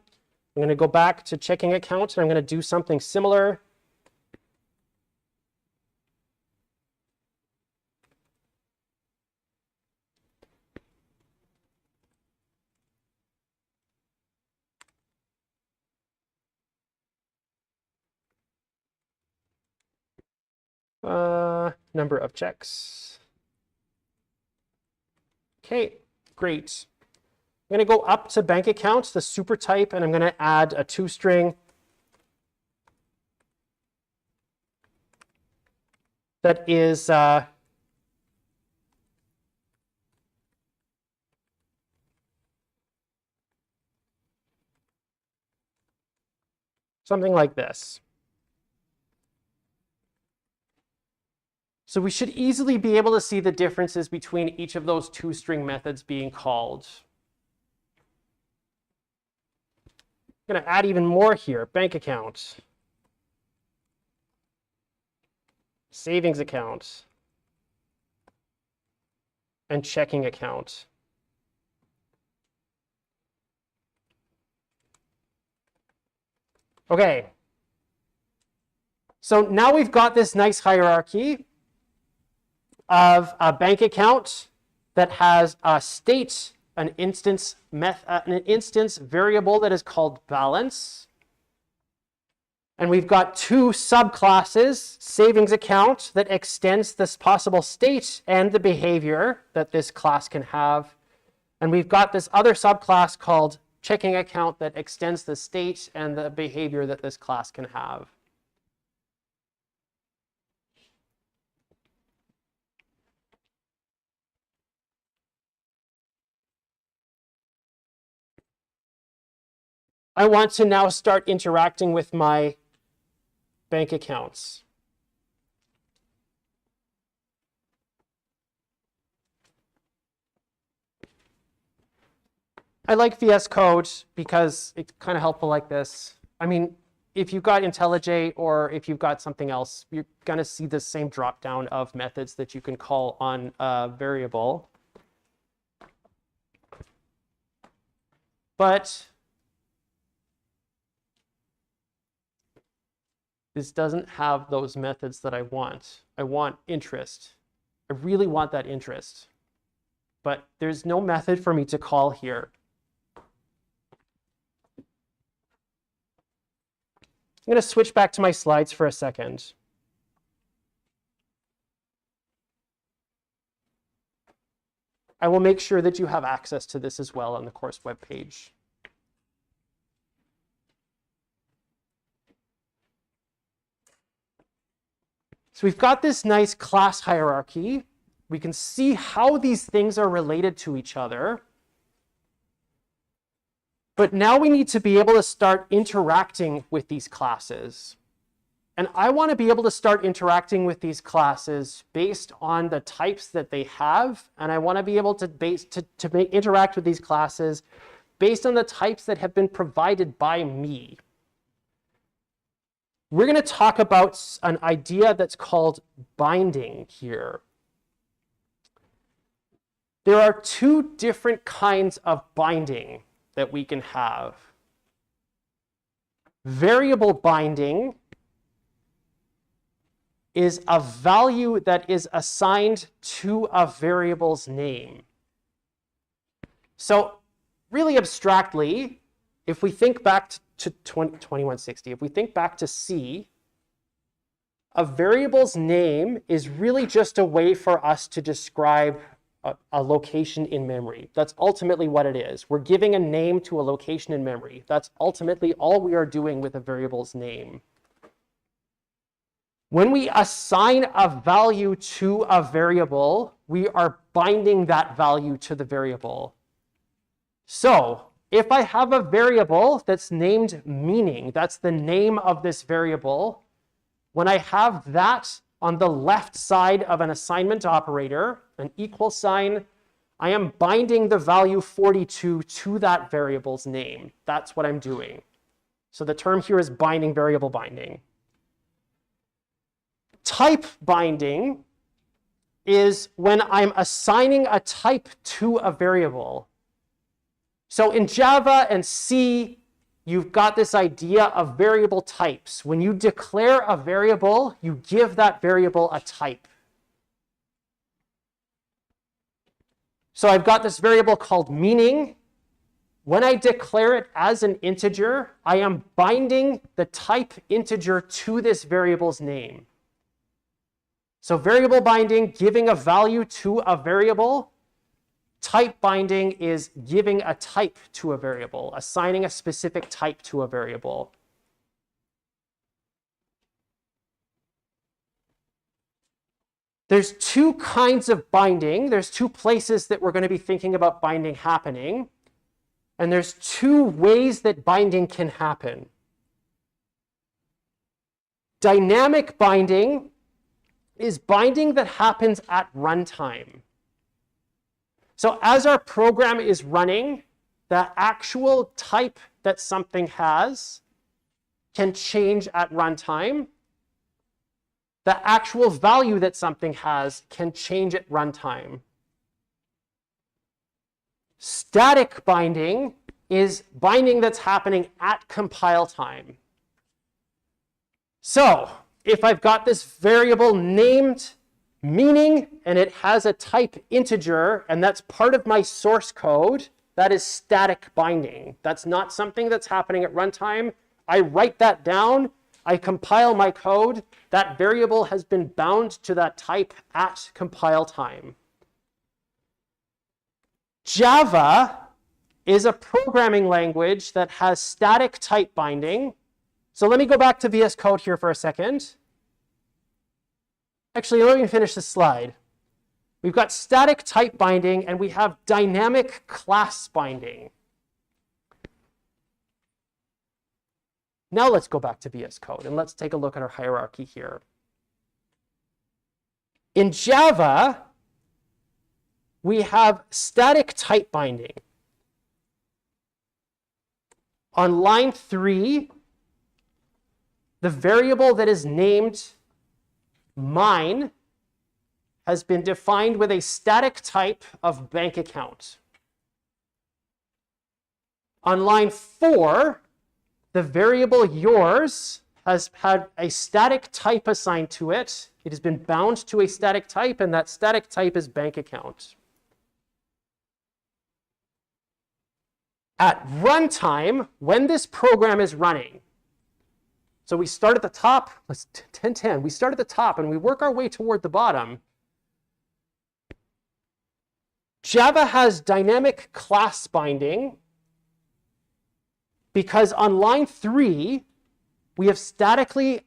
going to go back to checking account, and I'm going to do something similar. Number of checks. Okay, great. I'm going to go up to bank accounts, the super type, and I'm going to add a toString that is something like this. So we should easily be able to see the differences between each of those toString methods being called. I'm going to add even more here. Bank account, savings account, and checking account. Okay. So now we've got this nice hierarchy. of a bank account that has a state, an instance variable that is called balance. And we've got two subclasses, savings account that extends this possible state and the behavior that this class can have. And we've got this other subclass called checking account that extends the state and the behavior that this class can have. I want to now start interacting with my bank accounts. I like VS Code because it's kind of helpful like this. I mean, if you've got IntelliJ or if you've got something else, you're going to see the same drop down of methods that you can call on a variable. But this doesn't have those methods that I want. I want interest. I really want that interest. But there's no method for me to call here. I'm going to switch back to my slides for a second. I will make sure that you have access to this as well on the course webpage. So we've got this nice class hierarchy. We can see how these things are related to each other. But now we need to be able to start interacting with these classes. And I want to be able to start interacting with these classes based on the types that they have. And I want to be able to interact with these classes based on the types that have been provided by me. We're going to talk about an idea that's called binding here. There are two different kinds of binding that we can have. Variable binding is a value that is assigned to a variable's name. So really abstractly, if we think back to 2160, if we think back to C, a variable's name is really just a way for us to describe a location in memory. That's ultimately what it is. We're giving a name to a location in memory. That's ultimately all we are doing with a variable's name. When we assign a value to a variable, we are binding that value to the variable. So if I have a variable that's named meaning, that's the name of this variable, when I have that on the left side of an assignment operator, an equal sign, I am binding the value 42 to that variable's name. That's what I'm doing. So the term here is binding, variable binding. Type binding is when I'm assigning a type to a variable. So in Java and C, you've got this idea of variable types. When you declare a variable, you give that variable a type. So I've got this variable called meaning. When I declare it as an integer, I am binding the type integer to this variable's name. So variable binding, giving a value to a variable. Type binding is giving a type to a variable, assigning a specific type to a variable. There's two kinds of binding. There's two places that we're going to be thinking about binding happening. And there's two ways that binding can happen. Dynamic binding is binding that happens at runtime. So as our program is running, the actual type that something has can change at runtime. The actual value that something has can change at runtime. Static binding is binding that's happening at compile time. So if I've got this variable named meaning, and it has a type integer, and that's part of my source code, that is static binding. That's not something that's happening at runtime. I write that down, I compile my code, that variable has been bound to that type at compile time. Java is a programming language that has static type binding. So let me go back to VS Code here for a second. Actually, let me finish this slide. We've got static type binding, and we have dynamic class binding. Now let's go back to VS Code, and let's take a look at our hierarchy here. In Java, we have static type binding. On line 3, the variable that is named mine has been defined with a static type of bank account. On line 4, the variable yours has had a static type assigned to it. It has been bound to a static type, and that static type is bank account. At runtime, when this program is running, so we start at the top, let's 10, we start at the top and we work our way toward the bottom. Java has dynamic class binding because on line 3, we have statically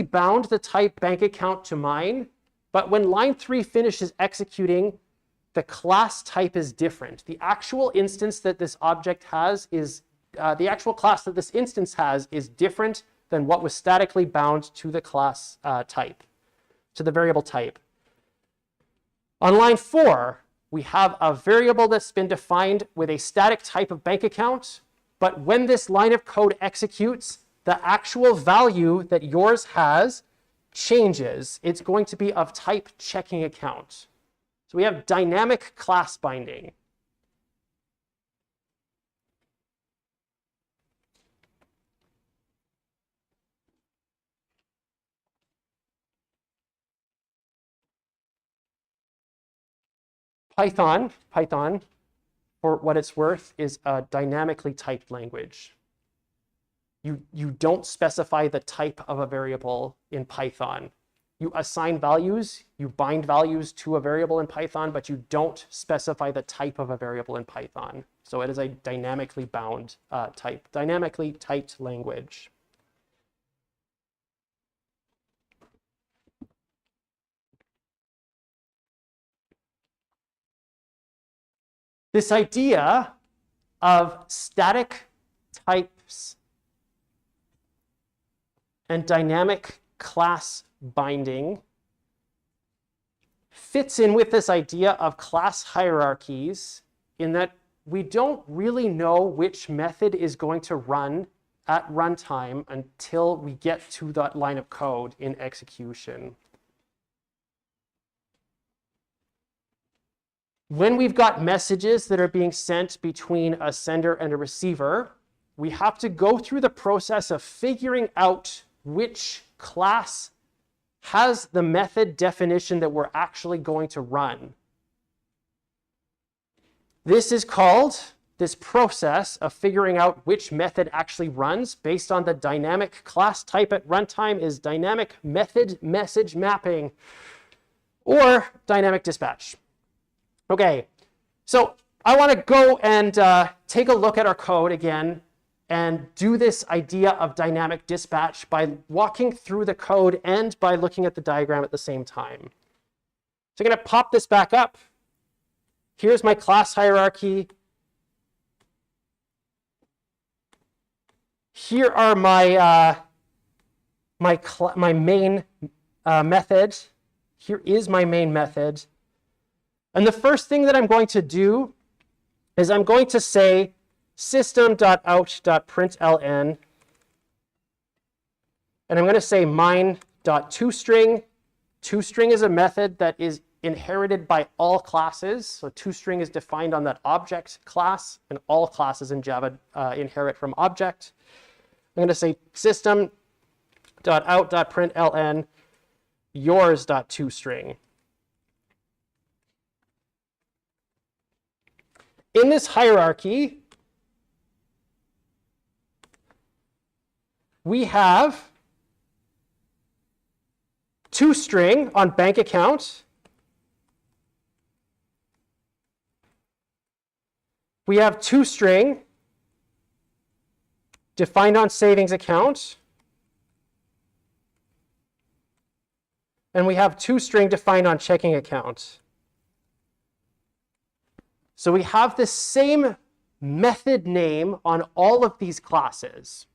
bound the type bank account to mine, but when line 3 finishes executing, the class type is different. The actual instance that this object has is, the actual class that this instance has is different than what was statically bound to the class type, to the variable type. On line 4, we have a variable that's been defined with a static type of bank account, but when this line of code executes, the actual value that yours has changes. It's going to be of type checking account. So we have dynamic class binding. Python, for what it's worth, is a dynamically typed language. You don't specify the type of a variable in Python. You assign values, you bind values to a variable in Python, but you don't specify the type of a variable in Python. So it is a dynamically bound type, dynamically typed language. This idea of static types and dynamic class binding fits in with this idea of class hierarchies in that we don't really know which method is going to run at runtime until we get to that line of code in execution. When we've got messages that are being sent between a sender and a receiver, we have to go through the process of figuring out which class has the method definition that we're actually going to run. This is called, this process of figuring out which method actually runs based on the dynamic class type at runtime is dynamic method message mapping or dynamic dispatch. Okay, so I want to go and take a look at our code again and do this idea of dynamic dispatch by walking through the code and by looking at the diagram at the same time. So I'm going to pop this back up. Here's my class hierarchy. Here are my my main method. Here is my main method. And the first thing that I'm going to do is I'm going to say system.out.println, and I'm going to say mine.toString. ToString is a method that is inherited by all classes. So ToString is defined on that object class, and all classes in Java inherit from object. I'm going to say system.out.println. yours.toString. In this hierarchy, we have toString on bank account. We have toString defined on savings account. And we have toString defined on checking account. So we have the same method name on all of these classes.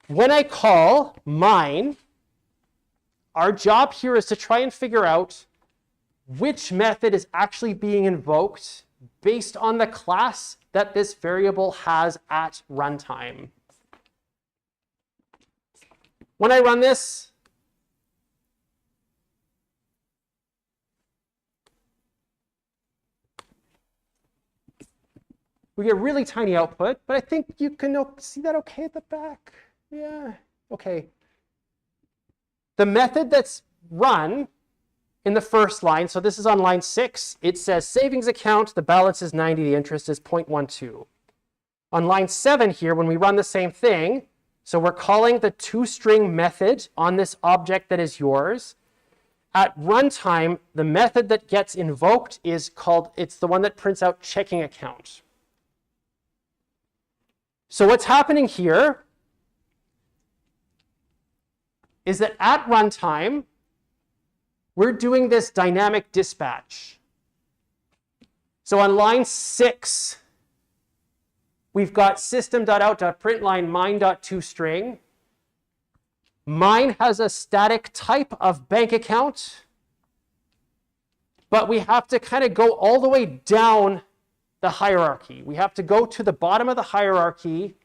When I call mine, our job here is to try and figure out which method is actually being invoked based on the class that this variable has at runtime. When I run this, we get really tiny output, but I think you can see that okay at the back. Yeah, okay. The method that's run in the first line, so this is on line 6, it says savings account, the balance is 90, the interest is 0.12. On line 7 here, when we run the same thing, so we're calling the toString method on this object that is yours. At runtime, the method that gets invoked is called, it's the one that prints out checking account. So what's happening here is that at runtime, we're doing this dynamic dispatch. So on line 6, we've got system.out.println mine.toString. Mine has a static type of bank account, but we have to kind of go all the way down the hierarchy. We have to go to the bottom of the hierarchy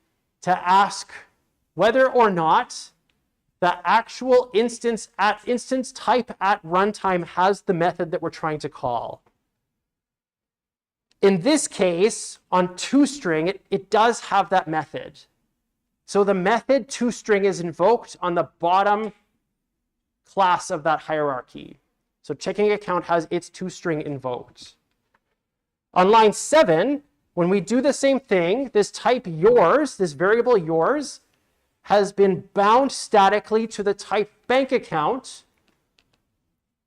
to ask whether or not the actual instance type at runtime has the method that we're trying to call. In this case, on toString, it does have that method. So the method toString is invoked on the bottom class of that hierarchy. So checking account has its toString invoked. On line 7, when we do the same thing, this type yours, this variable yours, has been bound statically to the type bank account.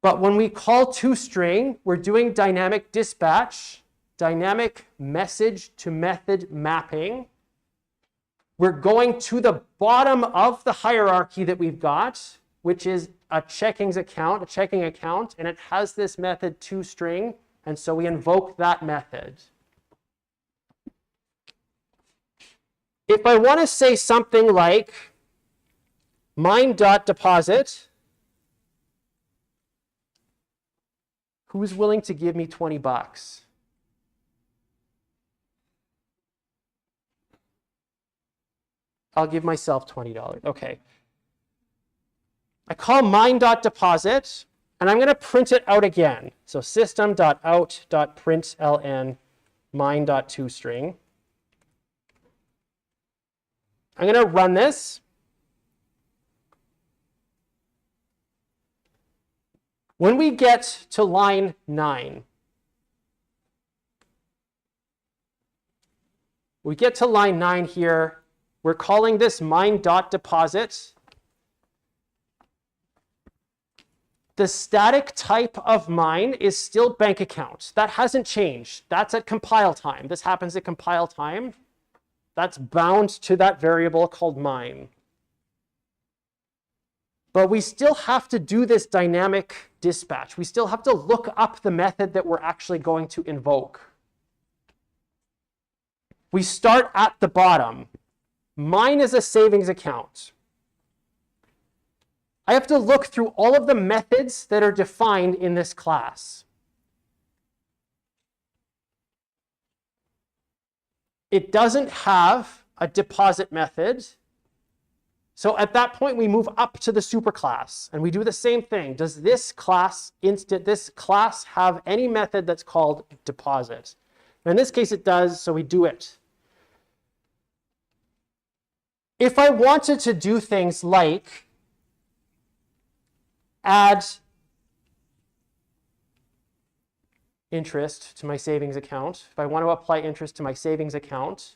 But when we call toString, we're doing dynamic dispatch, dynamic message to method mapping. We're going to the bottom of the hierarchy that we've got, which is a checking account, and it has this method toString, and so we invoke that method. If I want to say something like mine.deposit, who's willing to give me 20 bucks? I'll give myself $20. Okay. I call mine.deposit, and I'm going to print it out again. So system.out.println mine.toString. I'm going to run this. When we get to line 9, we get to line 9 here. We're calling this mine.deposit. The static type of mine is still bank account. That hasn't changed. That's at compile time. This happens at compile time. That's bound to that variable called mine. But we still have to do this dynamic dispatch. We still have to look up the method that we're actually going to invoke. We start at the bottom. Mine is a savings account. I have to look through all of the methods that are defined in this class. It doesn't have a deposit method. So at that point, we move up to the superclass, and we do the same thing. Does this class have any method that's called deposit? In this case, it does, so we do it. If I wanted to do things like add interest to my savings account, if I want to apply interest to my savings account,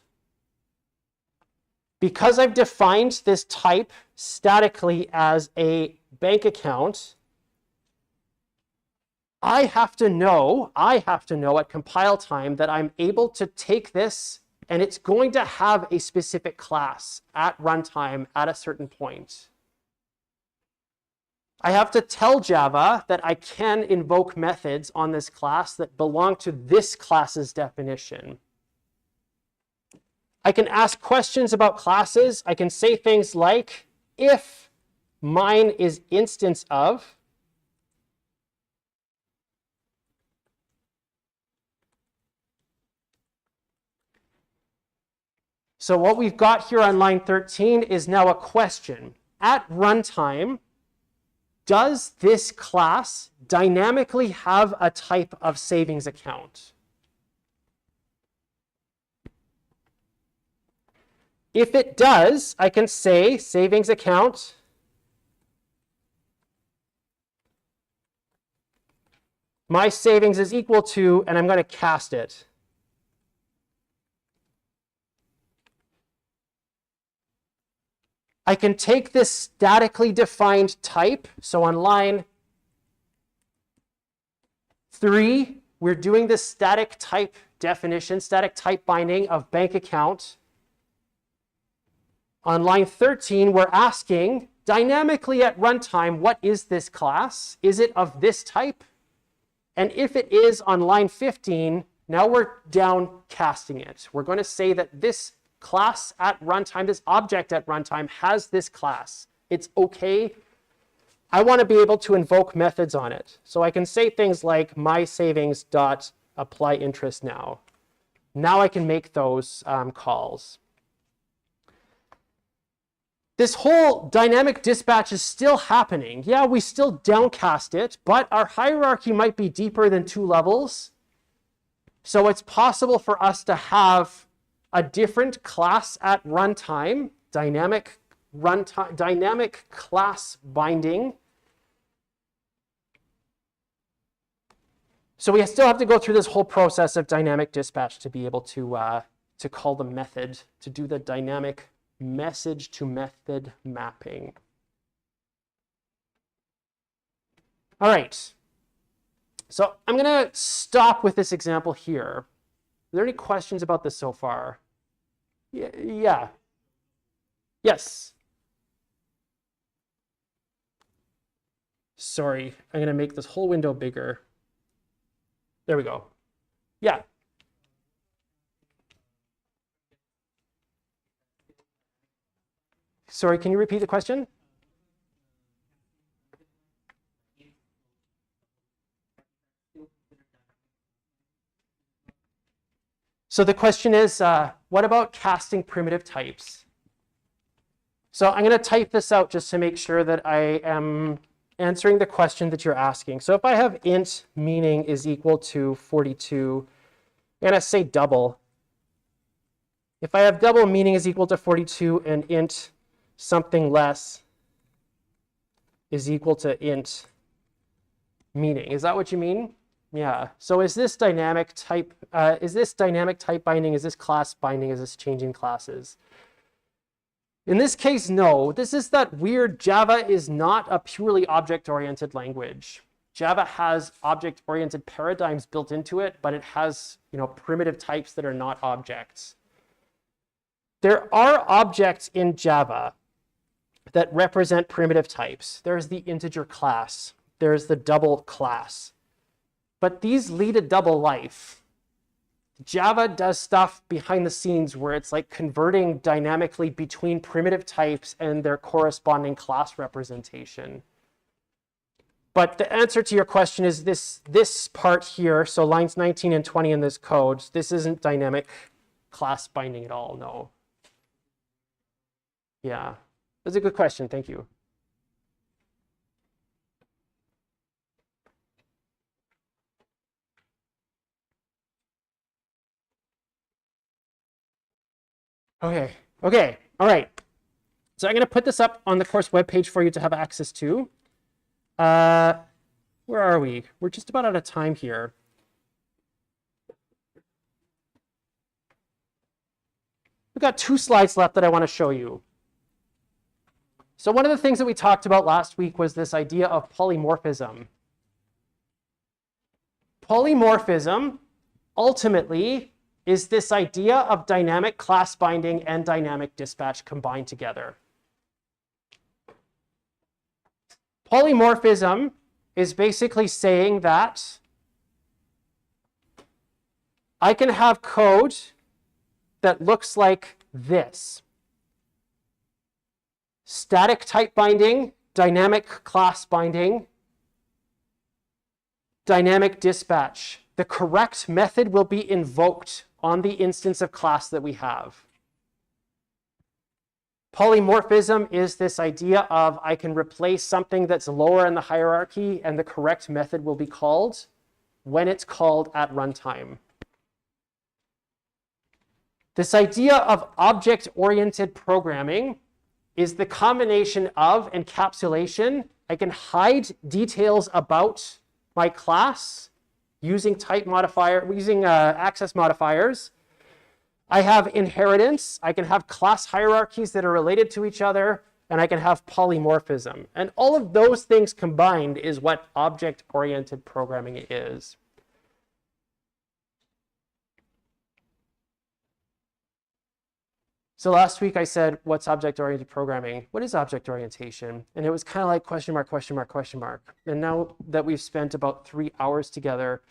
because I've defined this type statically as a bank account, I have to know at compile time that I'm able to take this and it's going to have a specific class at runtime at a certain point. I have to tell Java that I can invoke methods on this class that belong to this class's definition. I can ask questions about classes. I can say things like, if mine is instance of, so what we've got here on line 13 is now a question. At runtime, does this class dynamically have a type of savings account? If it does, I can say savings account my savings is equal to, and I'm going to cast it. I can take this statically defined type. So on line 3, we're doing this static type definition, static type binding of bank account. On line 13, we're asking dynamically at runtime, what is this class? Is it of this type? And if it is on line 15, now we're down casting it. We're going to say that this class at runtime, this object at runtime has this class. It's okay. I want to be able to invoke methods on it. So I can say things like mySavings.applyInterest now. Now I can make those calls. This whole dynamic dispatch is still happening. Yeah, we still downcast it, but our hierarchy might be deeper than 2 levels. So it's possible for us to have a different class at runtime, dynamic class binding. So we still have to go through this whole process of dynamic dispatch to be able to call the method, to do the dynamic message to method mapping. All right. So I'm going to stop with this example here. Are there any questions about this so far? Yeah. Yes. Sorry, I'm going to make this whole window bigger. There we go. Yeah. Sorry, can you repeat the question? So the question is, what about casting primitive types? So I'm going to type this out just to make sure that I am answering the question that you're asking. So if I have int meaning is equal to 42, I'm going to say double. If I have double meaning is equal to 42 and int something less is equal to int meaning, is that what you mean? Yeah. So is this dynamic type binding? Is this class binding? Is this changing classes? In this case, no. This is that weird Java is not a purely object-oriented language. Java has object-oriented paradigms built into it, but it has, primitive types that are not objects. There are objects in Java that represent primitive types. There's the integer class. There's the double class. But these lead a double life. Java does stuff behind the scenes where it's like converting dynamically between primitive types and their corresponding class representation. But the answer to your question is this part here, so lines 19 and 20 in this code, this isn't dynamic class binding at all, no. Yeah, that's a good question, thank you. Okay, okay, all right. So I'm going to put this up on the course webpage for you to have access to. Where are we? We're just about out of time here. We've got 2 slides left that I want to show you. So one of the things that we talked about last week was this idea of polymorphism. Polymorphism ultimately is this idea of dynamic class binding and dynamic dispatch combined together. Polymorphism is basically saying that I can have code that looks like this. Static type binding, dynamic class binding, dynamic dispatch. The correct method will be invoked on the instance of class that we have. Polymorphism is this idea of I can replace something that's lower in the hierarchy and the correct method will be called when it's called at runtime. This idea of object-oriented programming is the combination of encapsulation. I can hide details about my class using access modifiers. I have inheritance. I can have class hierarchies that are related to each other, and I can have polymorphism. And all of those things combined is what object-oriented programming is. So last week I said, what's object-oriented programming? What is object orientation? And it was kind of like question mark, question mark, question mark. And now that we've spent about 3 hours together,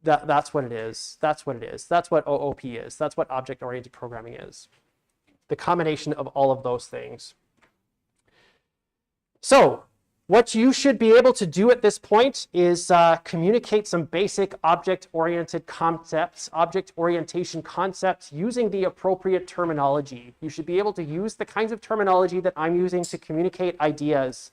that's what it is. That's what it is. That's what OOP is. That's what object-oriented programming is. The combination of all of those things. So what you should be able to do at this point is communicate some basic object-oriented concepts, object orientation concepts using the appropriate terminology. You should be able to use the kinds of terminology that I'm using to communicate ideas.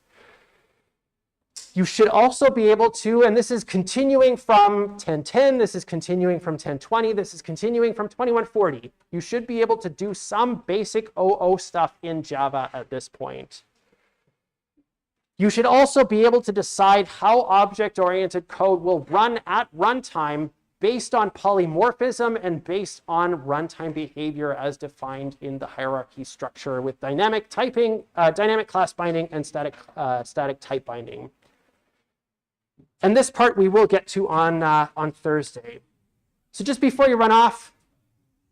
You should also be able to, and this is continuing from 1010, this is continuing from 1020, this is continuing from 2140. You should be able to do some basic OO stuff in Java at this point. You should also be able to decide how object-oriented code will run at runtime based on polymorphism and based on runtime behavior as defined in the hierarchy structure with dynamic typing, dynamic class binding, and static type binding. And this part we will get to on Thursday. So just before you run off,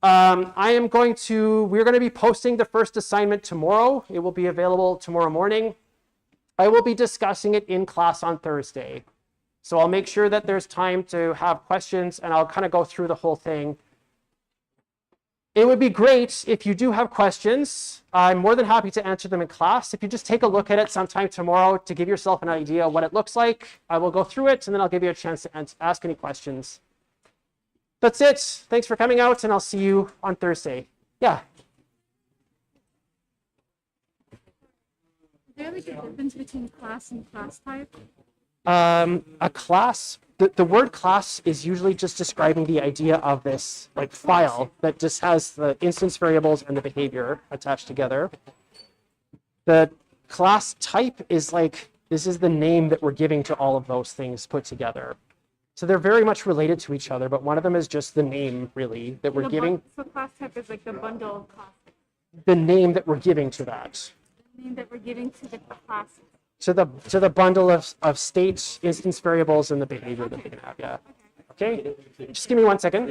we're going to be posting the first assignment tomorrow. It will be available tomorrow morning. I will be discussing it in class on Thursday. So I'll make sure that there's time to have questions and I'll kind of go through the whole thing. It would be great if you do have questions. I'm more than happy to answer them in class. If you just take a look at it sometime tomorrow to give yourself an idea of what it looks like, I will go through it and then I'll give you a chance to ask any questions. That's it. Thanks for coming out and I'll see you on Thursday. Yeah. Is there like a difference between class and class type? A class, the word class is usually just describing the idea of this like file that just has the instance variables and the behavior attached together. The class type is like, this is the name that we're giving to all of those things put together. So they're very much related to each other, but one of them is just the name really that we're giving. So class type is like the bundle of class. The name that we're giving to that. The name that we're giving to the class. To the bundle of states, instance variables, and the behavior that they can have, yeah. Okay, just give me 1 second.